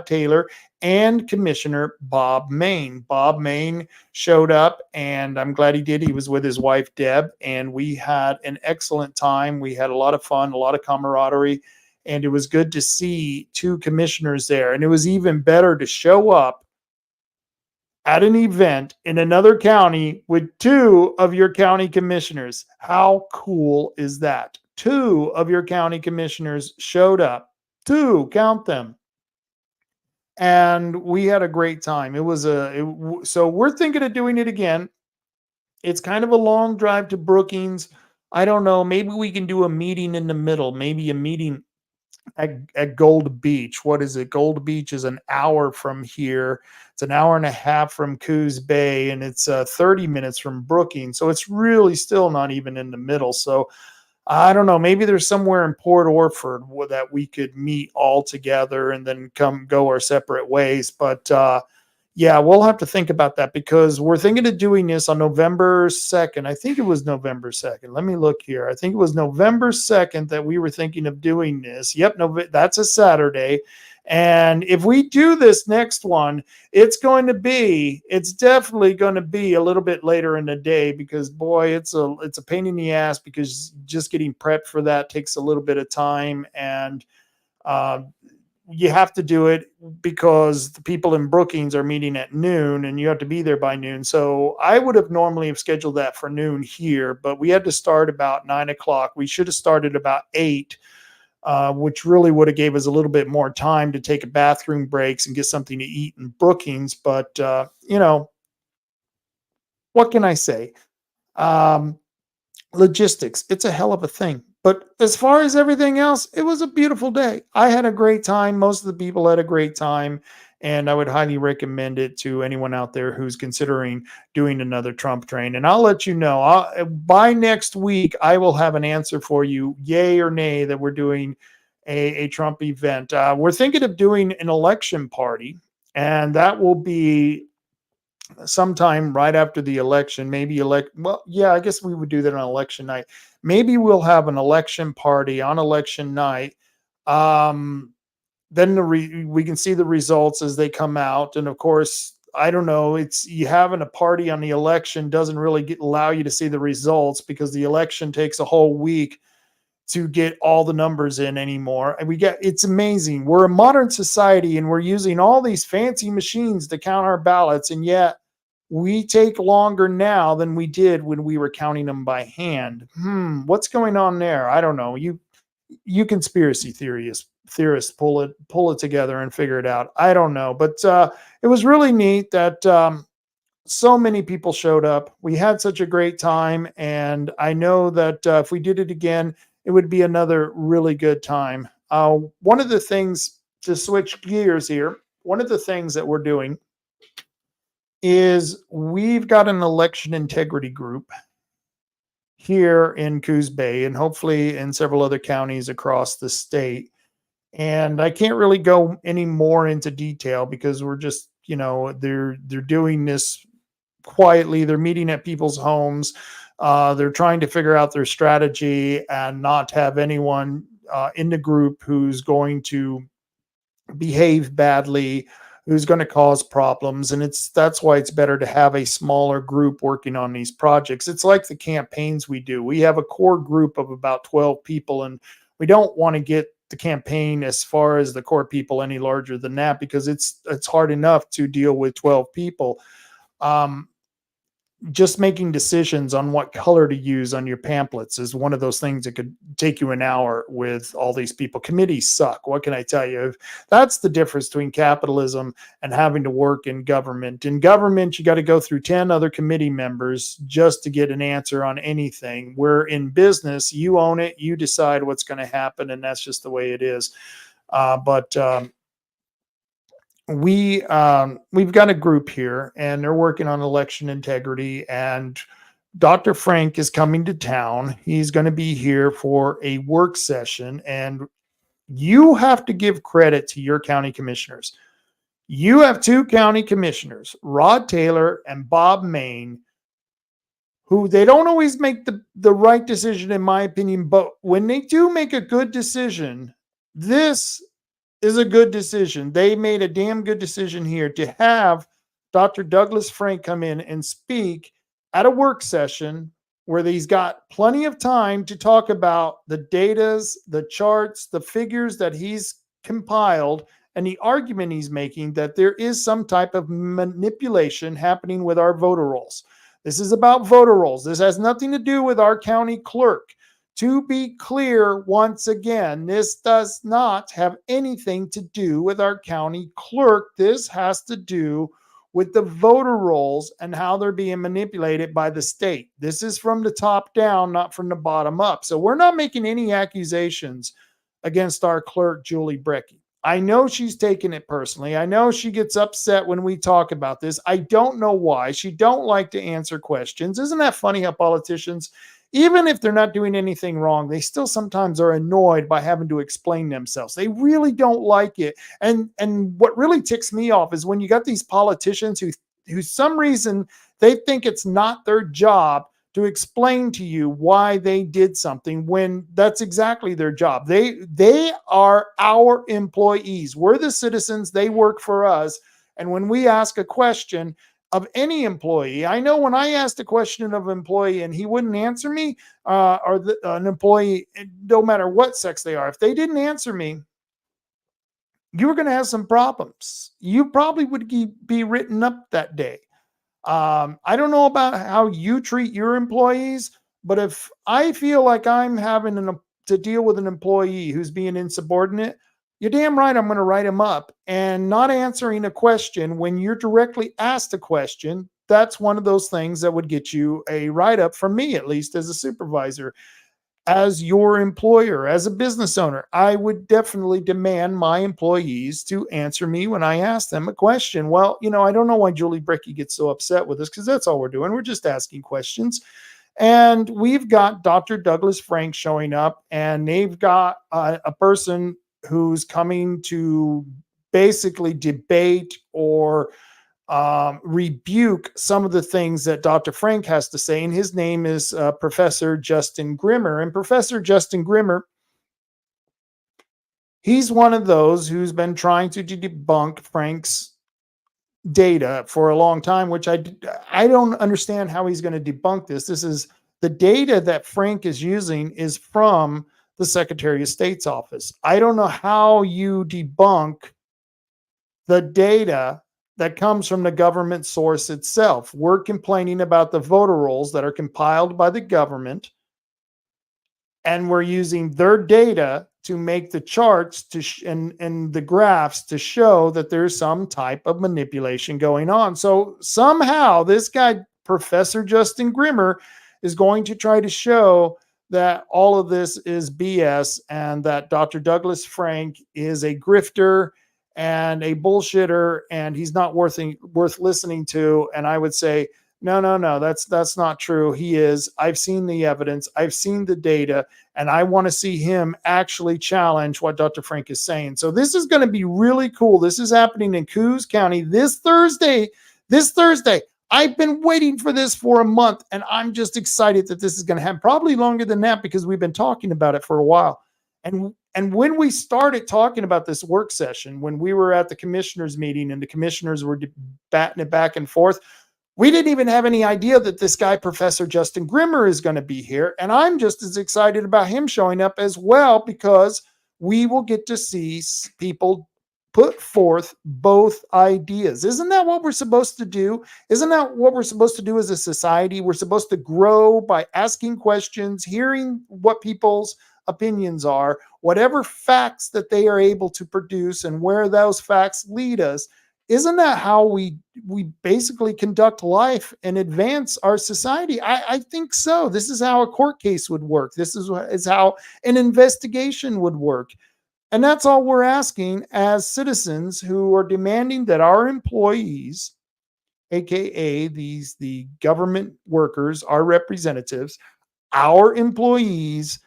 Taylor, and Commissioner Bob Main. Bob Main showed up, and I'm glad he did. He was with his wife, Deb, and we had an excellent time. We had a lot of fun, a lot of camaraderie, and it was good to see 2 commissioners there. And it was even better to show up at an event in another county with 2 of your county commissioners. How cool is that? 2 of your county commissioners showed up. 2, count them. And we had a great time. So we're thinking of doing it again. It's kind of a long drive to Brookings. I don't know. Maybe we can do a meeting in the middle. Maybe a meeting at Gold Beach. What is it? Gold Beach is an hour from here. It's an hour and a half from Coos Bay, and it's 30 minutes from Brookings. So it's really still not even in the middle. So I don't know. Maybe there's somewhere in Port Orford that we could meet all together and then go our separate ways. But yeah, we'll have to think about that, because we're thinking of doing this on November 2nd. I think it was November 2nd. Let me look here. I think it was November 2nd that we were thinking of doing this. Yep, that's a Saturday. And if we do this next one, it's definitely going to be a little bit later in the day, because boy, it's a pain in the ass, because just getting prepped for that takes a little bit of time. And you have to do it because the people in Brookings are meeting at noon and you have to be there by noon. So I would have normally have scheduled that for noon here, but we had to start about 9 o'clock. We should have started about 8, which really would have gave us a little bit more time to take a bathroom breaks and get something to eat in Brookings. But, what can I say? Logistics, it's a hell of a thing. But as far as everything else, it was a beautiful day. I had a great time. Most of the people had a great time. And I would highly recommend it to anyone out there who's considering doing another Trump train. And I'll let you know, by next week, I will have an answer for you, yay or nay, that we're doing a Trump event. We're thinking of doing an election party, and that will be sometime right after the election, maybe I guess we would do that on election night. Maybe we'll have an election party on election night. Then we can see the results as they come out. And of course, I don't know, you having a party on the election doesn't really allow you to see the results, because the election takes a whole week to get all the numbers in anymore. And it's amazing. We're a modern society and we're using all these fancy machines to count our ballots. And yet we take longer now than we did when we were counting them by hand. What's going on there? I don't know. You conspiracy theorists pull it together and figure it out. I don't know. But it was really neat that so many people showed up. We had such a great time. And I know that if we did it again, it would be another really good time. One of the things, to switch gears here, one of the things that we're doing is we've got an election integrity group here in Coos Bay, and hopefully in several other counties across the state. And I can't really go any more into detail, because we're just, they're doing this quietly. They're meeting at people's homes. They're trying to figure out their strategy and not have anyone in the group who's going to behave badly, who's going to cause problems. And that's why it's better to have a smaller group working on these projects. It's like the campaigns we do. We have a core group of about 12 people, and we don't want to get the campaign as far as the core people any larger than that, because it's hard enough to deal with 12 people. Just making decisions on what color to use on your pamphlets is one of those things that could take you an hour with all these people. Committees suck. What can I tell you? That's the difference between capitalism and having to work in government. In government, you got to go through 10 other committee members just to get an answer on anything. Where in business, you own it, you decide what's going to happen, and that's just the way it is. We've got a group here, and they're working on election integrity, and Dr. Frank is coming to town. He's going to be here for a work session, and you have to give credit to your county commissioners. You have 2 county commissioners, Rod Taylor and Bob Main, who they don't always make the right decision, in my opinion, but when they do make a good decision, this is a good decision. They made a damn good decision here to have Dr. Douglas Frank come in and speak at a work session where he's got plenty of time to talk about the datas, the charts, the figures that he's compiled, and the argument he's making that there is some type of manipulation happening with our voter rolls. This is about voter rolls. This has nothing to do with our county clerk. To be clear, once again, this does not have anything to do with our county clerk. This has to do with the voter rolls and how they're being manipulated by the state. This is from the top down, not from the bottom up. So we're not making any accusations against our clerk, Julie Brecky. I know she's taking it personally. I know she gets upset when we talk about this. I don't know why. She don't like to answer questions. Isn't that funny how politicians, even if they're not doing anything wrong, they still sometimes are annoyed by having to explain themselves. They really don't like it. And what really ticks me off is when you got these politicians who some reason they think it's not their job to explain to you why they did something when that's exactly their job. They are our employees. We're the citizens. They work for us. And when we ask a question of any employee, I know when I asked a question of an employee and he wouldn't answer me, an employee, no matter what sex they are, if they didn't answer me, you were going to have some problems. You probably would be written up that day. I don't know about how you treat your employees, but if I feel like I'm having to deal with an employee who's being insubordinate, you're damn right I'm going to write him up. And not answering a question when you're directly asked a question, that's one of those things that would get you a write-up from me, at least as a supervisor. As your employer, as a business owner, I would definitely demand my employees to answer me when I ask them a question. Well, I don't know why Julie Bricky gets so upset with us, because that's all we're doing. We're just asking questions. And we've got Dr. Douglas Frank showing up, and they've got a person who's coming to basically debate or rebuke some of the things that Dr. Frank has to say. And his name is Professor Justin Grimmer. And Professor Justin Grimmer, he's one of those who's been trying to debunk Frank's data for a long time, which I don't understand how he's going to debunk this. This is the data that Frank is using is from the Secretary of State's office. I don't know how you debunk the data that comes from the government source itself. We're complaining about the voter rolls that are compiled by the government, and we're using their data to make the charts and the graphs to show that there's some type of manipulation going on. So somehow this guy, Professor Justin Grimmer, is going to try to show that all of this is BS and that Dr. Douglas Frank is a grifter and a bullshitter, and he's not worth listening to. And I would say, no, that's not true. He is. I've seen the evidence. I've seen the data, and I want to see him actually challenge what Dr. Frank is saying. So this is going to be really cool. This is happening in Coos County this Thursday. I've been waiting for this for a month, and I'm just excited that this is going to happen. Probably longer than that, because we've been talking about it for a while. And when we started talking about this work session, when we were at the commissioners meeting and the commissioners were batting it back and forth, we didn't even have any idea that this guy, Professor Justin Grimmer, is going to be here. And I'm just as excited about him showing up as well, because we will get to see people put forth both ideas. Isn't that what we're supposed to do? Isn't that what we're supposed to do as a society? We're supposed to grow by asking questions, hearing what people's opinions are, whatever facts that they are able to produce and where those facts lead us. Isn't that how we basically conduct life and advance our society? I think so. This is how a court case would work. This is how an investigation would work. And that's all we're asking as citizens who are demanding that our employees, aka the government workers, our representatives, our employees,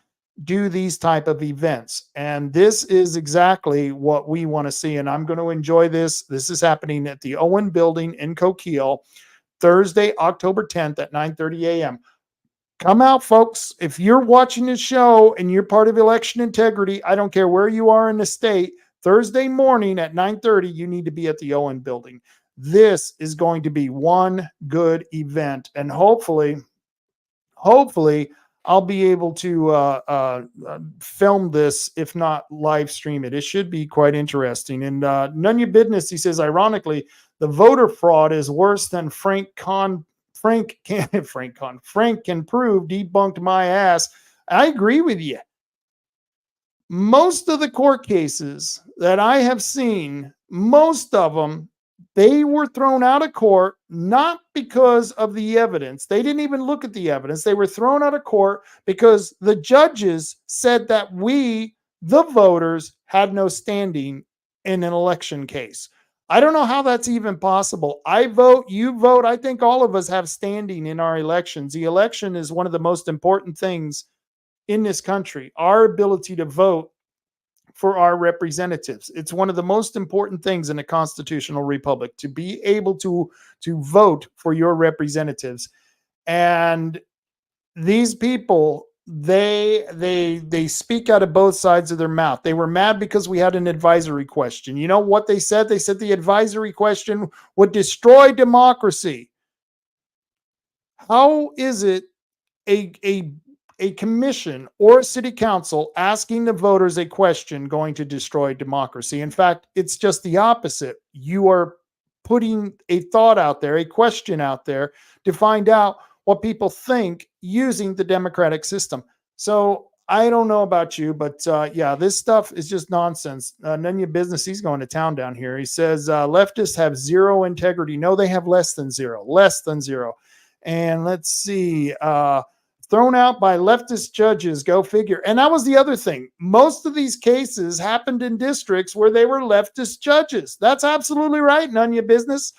do these type of events. And this is exactly what we want to see. And I'm going to enjoy this. This is happening at the OANN building in Coquille, Thursday, October 10th at 9:30 a.m. Come out, folks. If you're watching this show and you're part of Election Integrity, I don't care where you are in the state, Thursday morning at 9:30, you need to be at the OANN building. This is going to be one good event. And hopefully, I'll be able to film this, if not live stream it. It should be quite interesting. And none of your business, he says, ironically, the voter fraud is worse than Frank can prove, debunked my ass. I agree with you. Most of the court cases that I have seen, most of them, they were thrown out of court, not because of the evidence. They didn't even look at the evidence. They were thrown out of court because the judges said that we, the voters, had no standing in an election case. I don't know how that's even possible. I vote, you vote. I think all of us have standing in our elections. The election is one of the most important things in this country, our ability to vote for our representatives. It's one of the most important things in a constitutional republic, to be able to vote for your representatives. And these people, they speak out of both sides of their mouth. They were mad because we had an advisory question. You know what they said? They said the advisory question would destroy democracy. How is it a commission or a city council asking the voters a question going to destroy democracy? In fact, it's just the opposite. You are putting a thought out there, a question out there to find out what people think using the democratic system. So I don't know about you, but yeah, this stuff is just nonsense. None of your business. He's going to town down here. He says leftists have zero integrity. No, they have less than zero. And let's see, thrown out by leftist judges, go figure. And that was the other thing. Most of these cases happened in districts where they were leftist judges. That's absolutely right. None of your business.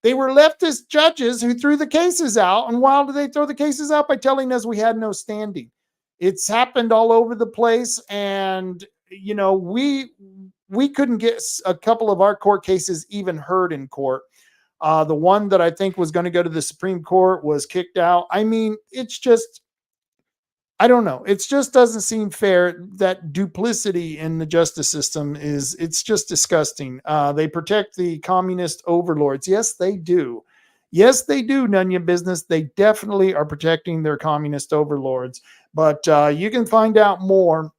They were leftist judges who threw the cases out. And why did they throw the cases out? By telling us we had no standing. It's happened all over the place. And, you know, we couldn't get a couple of our court cases even heard in court. The one that I think was going to go to the Supreme Court was kicked out. I mean, it's just, I don't know. It just doesn't seem fair. That duplicity in the justice system it's just disgusting. They protect the communist overlords. Yes, they do. Yes, they do, none of your business. They definitely are protecting their communist overlords. But you can find out more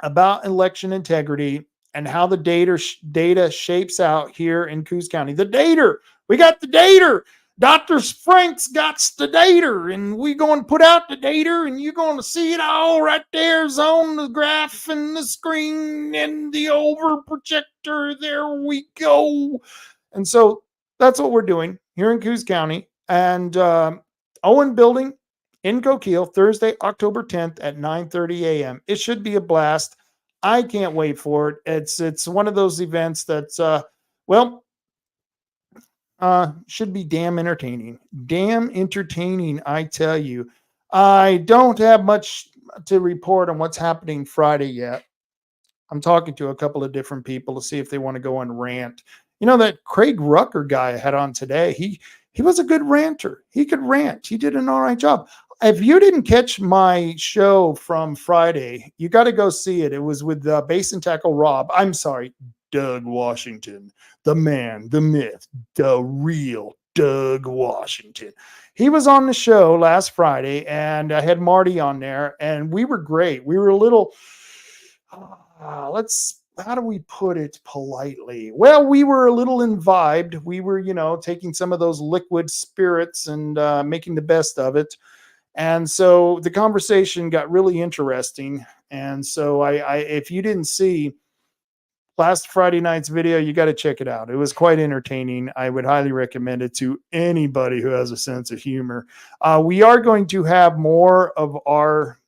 about election integrity and how the data shapes out here in Coos County. The data, we got the data. Dr. Frank's got the data, and we're going to put out the data, and you're going to see it all right there's on the graph and the screen and the over projector. There we go. And so that's what we're doing here in Coos County. And OANN Building in Coquille, Thursday, October 10th at 9:30 a.m. It should be a blast. I can't wait for it. It's one of those events that's, should be damn entertaining. Damn entertaining, I tell you. I don't have much to report on what's happening Friday yet. I'm talking to a couple of different people to see if they want to go on rant. You know, that Craig Rucker guy I had on today, he was a good ranter. He could rant. He did an all right job. If you didn't catch my show from Friday, you got to go see it. It was with Base and Tackle Rob. I'm sorry, Doug Washington, the man, the myth, the real Doug Washington. He was on the show last Friday, and I had Marty on there, and we were great. We were a little, how do we put it politely? Well, we were a little imbibed. We were, taking some of those liquid spirits and making the best of it. And so the conversation got really interesting. And so if you didn't see last Friday night's video, you got to check it out. It was quite entertaining. I would highly recommend it to anybody who has a sense of humor. We are going to have more of our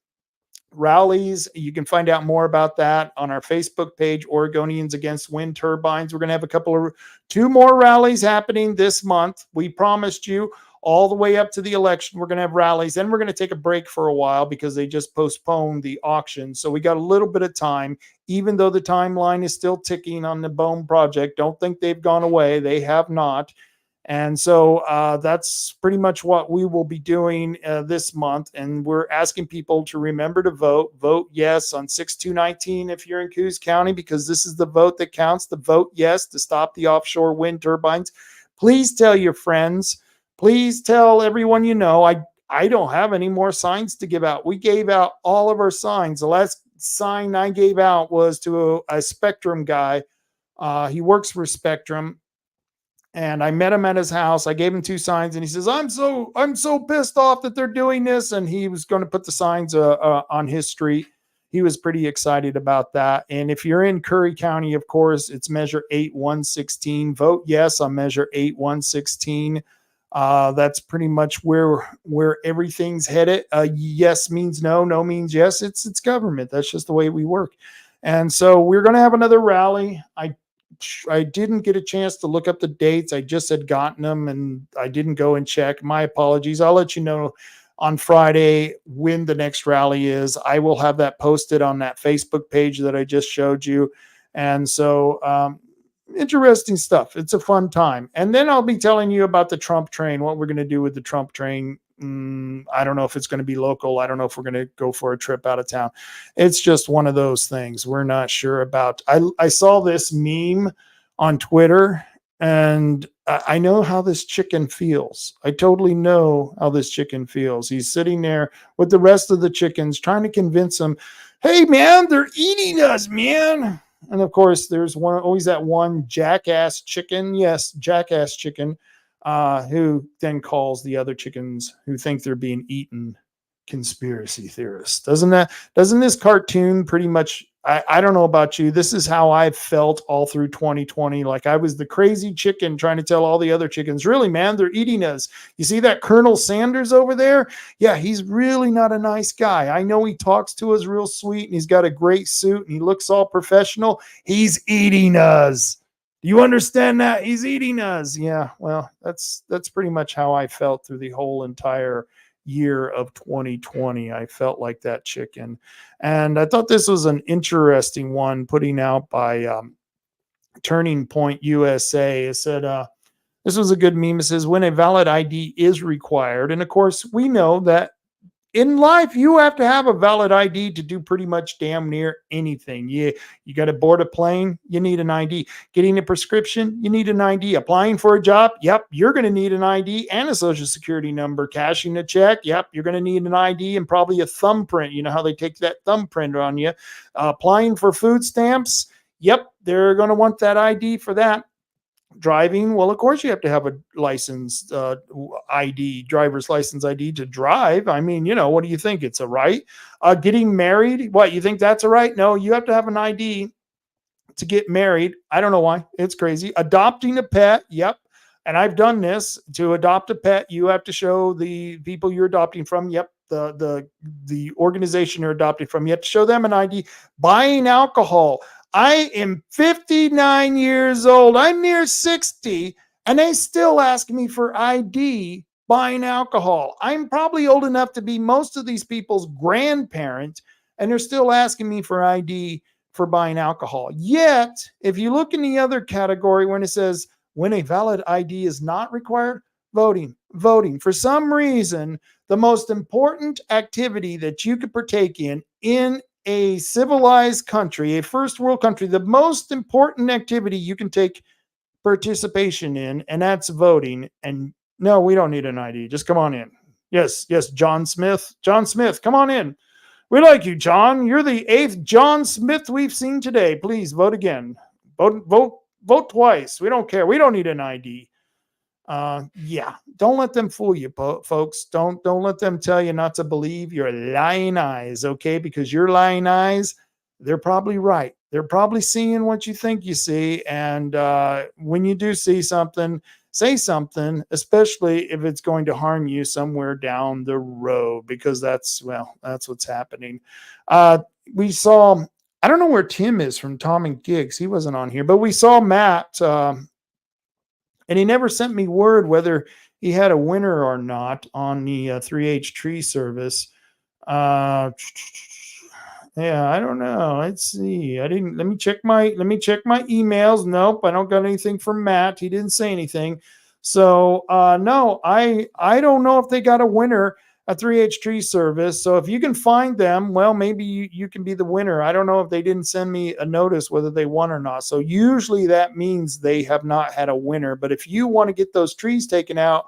rallies. You can find out more about that on our Facebook page, Oregonians Against Wind Turbines. We're going to have two more rallies happening this month. We promised you all the way up to the election. We're going to have rallies. Then we're going to take a break for a while because they just postponed the auction. So we got a little bit of time, even though the timeline is still ticking on the Bonn project. Don't think they've gone away. They have not. And so that's pretty much what we will be doing this month. And we're asking people to remember to vote. Vote yes on 6/2/19 if you're in Coos County, because this is the vote that counts. The vote yes to stop the offshore wind turbines. Please tell your friends. Please tell everyone you know. I don't have any more signs to give out. We gave out all of our signs. The last sign I gave out was to a Spectrum guy. He works for Spectrum. And I met him at his house. I gave him 2 signs, and he says, I'm so pissed off that they're doing this. And he was going to put the signs on his street. He was pretty excited about that. And if you're in Curry County, of course, it's measure 8116. Vote yes on measure 8116. That's pretty much where everything's headed. Yes means no, no means yes. It's government. That's just the way we work. And so we're going to have another rally. I didn't get a chance to look up the dates. I just had gotten them and I didn't go and check. My apologies. I'll let you know on Friday when the next rally is. I will have that posted on that Facebook page that I just showed you. And so interesting stuff. It's a fun time. And then I'll be telling you about the Trump train, what we're going to do with the Trump train I don't know if it's going to be local. I don't know if we're going to go for a trip out of town. It's just one of those things we're not sure about. I saw this meme on Twitter, and I know how this chicken feels. I totally know how this chicken feels. He's sitting there with the rest of the chickens trying to convince them, hey, man, they're eating us, man. And of course, there's always that one jackass chicken. Yes, jackass chicken. Who then calls the other chickens who think they're being eaten conspiracy theorists. Doesn't this cartoon pretty much, I don't know about you, this is how I felt all through 2020. Like I was the crazy chicken trying to tell all the other chickens, really, man, they're eating us. You see that Colonel Sanders over there? Yeah, he's really not a nice guy. I know he talks to us real sweet and he's got a great suit and he looks all professional. He's eating us. You understand that? He's eating us. Yeah, well, that's pretty much how I felt through the whole entire year of 2020. I felt like that chicken. And I thought this was an interesting one putting out by Turning Point USA. It said, this was a good meme. It says, when a valid ID is required. And of course, we know that in life, you have to have a valid ID to do pretty much damn near anything. You got to board a plane, you need an ID. Getting a prescription, you need an ID. Applying for a job, yep, you're going to need an ID and a social security number. Cashing a check, yep, you're going to need an ID and probably a thumbprint. You know how they take that thumbprint on you. Applying for food stamps, yep, they're going to want that ID for that. Driving, well, of course you have to have a license ID, driver's license ID to drive. I mean, what do you think? It's a right. Getting married, what, you think that's a right? No, you have to have an ID to get married. I don't know why. It's crazy. Adopting a pet, yep. And I've done this. To adopt a pet, you have to show the people you're adopting from, yep, the organization you're adopting from, you have to show them an ID. Buying alcohol, I am 59 years old. I'm near 60, and they still ask me for ID buying alcohol. I'm probably old enough to be most of these people's grandparent, and they're still asking me for ID for buying alcohol. Yet, if you look in the other category when it says when a valid ID is not required, voting. For some reason, the most important activity that you could partake in a civilized country, a first world country, the most important activity you can take participation in, and that's voting. And no, we don't need an ID. Just come on in. Yes, John Smith. John Smith, come on in. We like you, John. You're the 8th John Smith we've seen today. Please vote again. Vote twice. We don't care. We don't need an ID. Yeah, don't let them fool you, folks. Don't let them tell you not to believe your lying eyes, okay? Because your lying eyes, they're probably right. They're probably seeing what you think you see. And when you do see something, say something, especially if it's going to harm you somewhere down the road, because that's what's happening. We saw, I don't know where Tim is from Tom and Gigs. He wasn't on here, but we saw Matt, and he never sent me word whether he had a winner or not on the 3H tree service. Yeah, I don't know. Let's see. Let me check my emails. Nope, I don't got anything from Matt. He didn't say anything. So no, I don't know if they got a winner at 3H tree service. So if you can find them, well, maybe you can be the winner. I don't know if they didn't send me a notice whether they won or not. So usually that means they have not had a winner. But if you want to get those trees taken out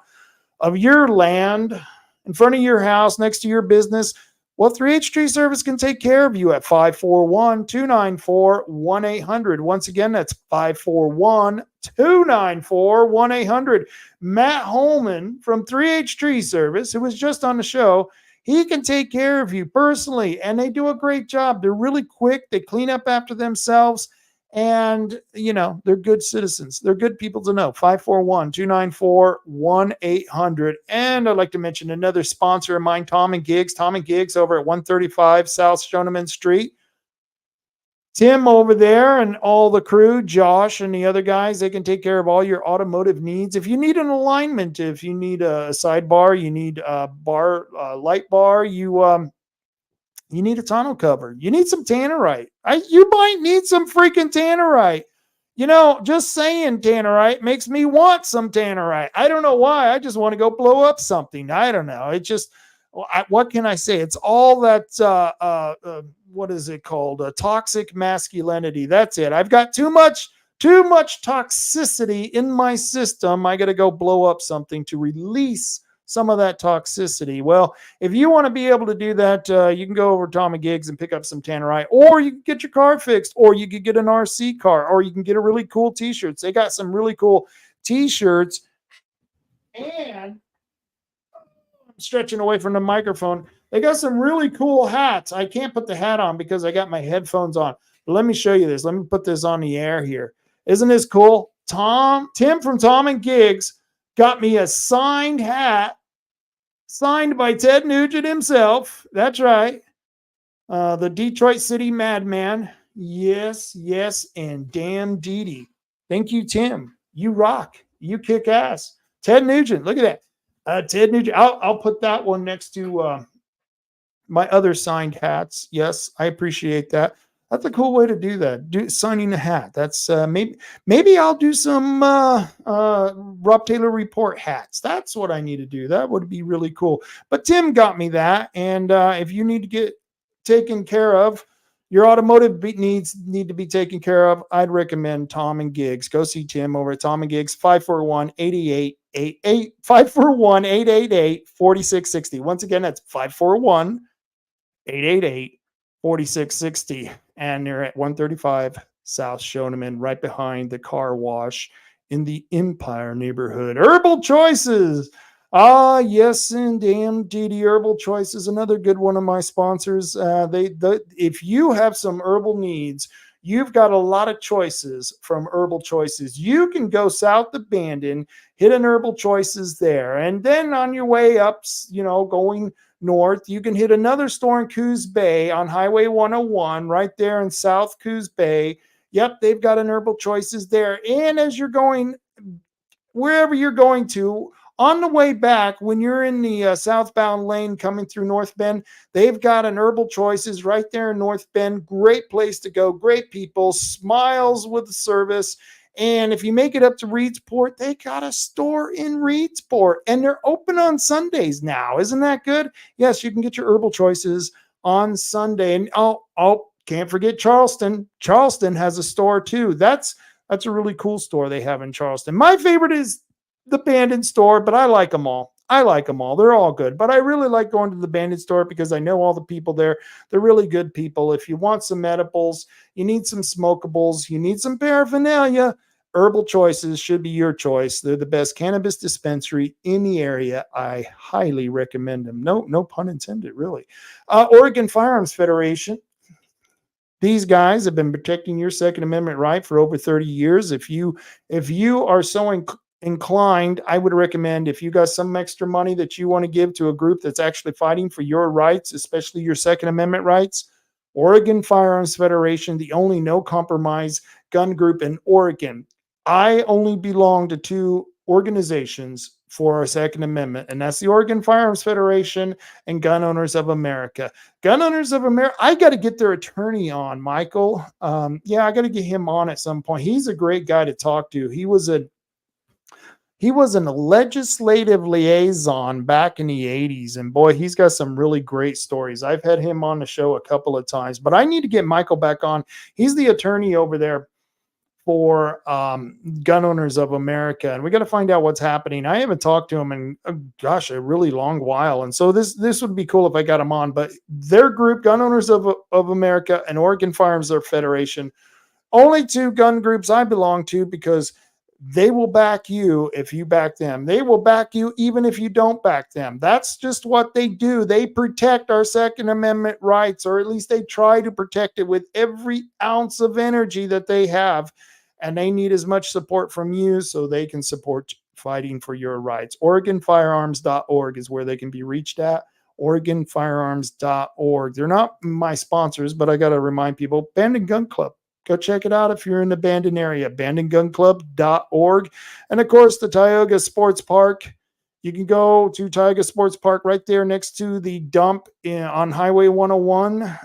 of your land, in front of your house, next to your business, well, 3H Tree Service can take care of you at 541-294-1800. Once again, that's 541-294-1800. Matt Holman from 3H Tree Service, who was just on the show, he can take care of you personally, and they do a great job. They're really quick. They clean up after themselves, and, they're good citizens. They're good people to know. 541-294-1800. And I'd like to mention another sponsor of mine, Tom and Gigs. Tom and Gigs over at 135 South Shoneman Street. Tim over there and all the crew, Josh and the other guys, they can take care of all your automotive needs. If you need an alignment, if you need a sidebar, you need a light bar, you need a tonneau cover, you need some tannerite. You might need some freaking tannerite. just saying tannerite makes me want some tannerite. I don't know why. I just want to go blow up something. I don't know. It just, what can I say? It's all that, what is it called? Toxic masculinity. That's it. I've got too much toxicity in my system. I got to go blow up something to release some of that toxicity. Well, if you want to be able to do that, you can go over to Tom and Gigs and pick up some tannerite, or you can get your car fixed, or you could get an RC car, or you can get a really cool t-shirts. They got some really cool t-shirts. And I'm stretching away from the microphone. They got some really cool hats. I can't put the hat on because I got my headphones on. But let me show you this. Let me put this on the air here. Isn't this cool? Tim from Tom and Gigs got me a signed hat, signed by Ted Nugent himself. That's right. The Detroit City Madman. Yes, and damn Dee. Thank you, Tim. You rock. You kick ass. Ted Nugent. Look at that. Ted Nugent. I'll put that one next to my other signed hats. Yes, I appreciate that. That's a cool way to do that. Signing a hat. That's maybe I'll do some Rob Taylor Report hats. That's what I need to do. That would be really cool. But Tim got me that. And if you need to get taken care of, your automotive needs need to be taken care of, I'd recommend Tom and Gigs. Go see Tim over at Tom and Gigs, 541-8888, 541-888-4660. Once again, that's 541-888-4660. And they're at 135 South Shoneman, right behind the car wash in the Empire neighborhood. Herbal Choices. Yes, and damn DD Herbal Choices, another good one of my sponsors. If you have some herbal needs, you've got a lot of choices from Herbal Choices. You can go south of Bandon, hit an Herbal Choices there, and then on your way up, going north, you can hit another store in Coos Bay on Highway 101, right there in South Coos Bay. Yep, they've got an Herbal Choices there. And as you're going, wherever you're going to, on the way back, when you're in the southbound lane coming through North Bend, they've got an Herbal Choices right there in North Bend. Great place to go. Great people. Smiles with the service. And if you make it up to Reedsport, they got a store in Reedsport. And they're open on Sundays now. Isn't that good? Yes, you can get your Herbal Choices on Sunday. And can't forget Charleston. Charleston has a store too. That's a really cool store they have in Charleston. My favorite is the Bandon store, but I like them all. They're all good. But I really like going to the Bandon store because I know all the people there. They're really good people. If you want some edibles, you need some smokables, you need some paraphernalia, Herbal Choices should be your choice. They're the best cannabis dispensary in the area. I highly recommend them. No pun intended, really. Oregon Firearms Federation. These guys have been protecting your Second Amendment right for over 30 years. If you are so inclined, I would recommend, if you got some extra money that you want to give to a group that's actually fighting for your rights, especially your Second Amendment rights, Oregon Firearms Federation, the only no compromise gun group in Oregon. I only belong to two organizations for our Second Amendment, and that's the Oregon Firearms Federation and Gun Owners of America. Gun Owners of America, I got to get their attorney on, Michael. I got to get him on at some point. He's a great guy to talk to. He was a legislative liaison back in the 80s, and boy, he's got some really great stories. I've had him on the show a couple of times, but I need to get Michael back on. He's the attorney over there for Gun Owners of America, and we got to find out what's happening. I haven't talked to him in, a really long while, and so this would be cool if I got him on. But their group, Gun Owners of America and Oregon Firearms Federation, only two gun groups I belong to, because they will back you if you back them. They will back you even if you don't back them. That's just what they do. They protect our Second Amendment rights, or at least they try to protect it with every ounce of energy that they have. And they need as much support from you so they can support fighting for your rights. OregonFirearms.org is where they can be reached at. OregonFirearms.org. They're not my sponsors, but I got to remind people, Bandon Gun Club. Go check it out if you're in the Bandon area, bandongunclub.org. And of course, the Tioga Sports Park. You can go to Tioga Sports Park right there next to the dump on Highway 101.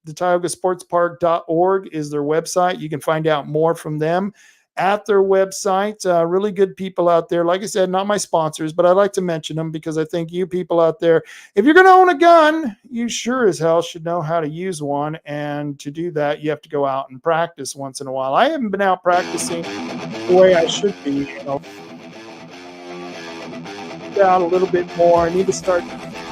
the TiogaSportsPark.org is their website. You can find out more from them at their website. Really good people out there. Like I said, not my sponsors, but I like to mention them because I think you people out there, if you're going to own a gun, you sure as hell should know how to use one. And to do that, you have to go out and practice once in a while. I haven't been out practicing the way I should be. You know, out a little bit more. I need to start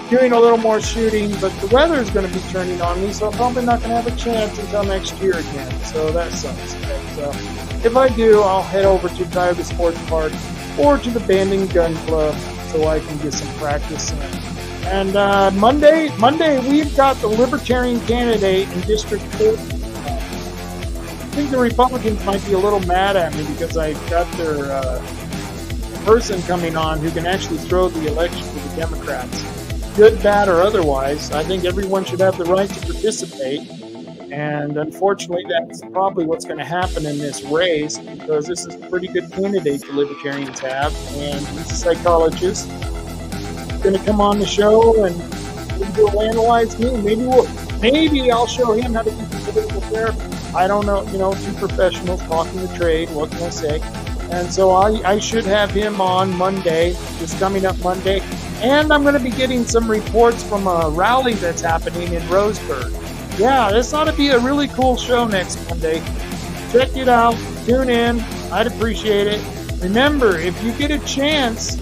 doing a little more shooting, but the weather is going to be turning on me, so I'm probably not going to have a chance until next year again. So that sucks. But if I do, I'll head over to Tioga Sports Park or to the Banding Gun Club so I can get some practice in. And Monday, we've got the Libertarian candidate in District 4. I think the Republicans might be a little mad at me because I got their person coming on who can actually throw the election to the Democrats. Good, bad, or otherwise, I think everyone should have the right to participate. And unfortunately, that's probably what's going to happen in this race because this is a pretty good candidate the Libertarians have. And he's a psychologist. He's going to come on the show and maybe he'll analyze me. Maybe I'll show him how to do political therapy. I don't know, two professionals talking the trade. What can I say? And so I should have him on Monday, this coming up Monday. And I'm going to be getting some reports from a rally that's happening in Roseburg. Yeah, this ought to be a really cool show next Monday. Check it out. Tune in. I'd appreciate it. Remember, if you get a chance,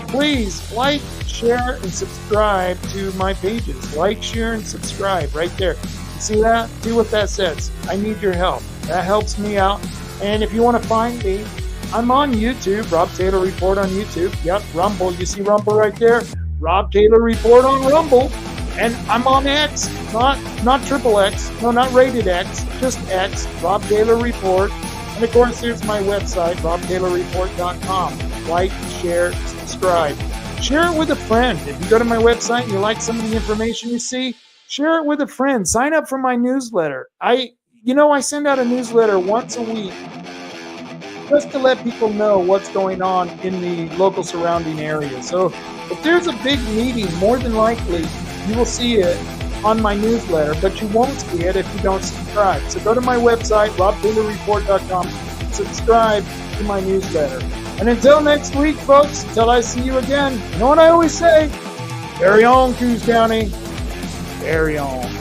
please like, share, and subscribe to my pages. Like, share, and subscribe right there. You see that? See what that says. I need your help. That helps me out. And if you want to find me, I'm on YouTube, Rob Taylor Report on YouTube. Yep, Rumble. You see Rumble right there? Rob Taylor Report on Rumble. And I'm on X, not XXX, no, not rated X, just X, Rob Taylor Report. And of course, there's my website, robtaylorreport.com. Like, share, subscribe. Share it with a friend. If you go to my website and you like some of the information you see, share it with a friend. Sign up for my newsletter. I send out a newsletter once a week just to let people know what's going on in the local surrounding area. So if there's a big meeting, more than likely you will see it on my newsletter, but you won't see it if you don't subscribe. So go to my website, robtaylorreport.com, subscribe to my newsletter. And until next week, folks, until I see you again, you know what I always say? Carry on, Coos County. Carry on.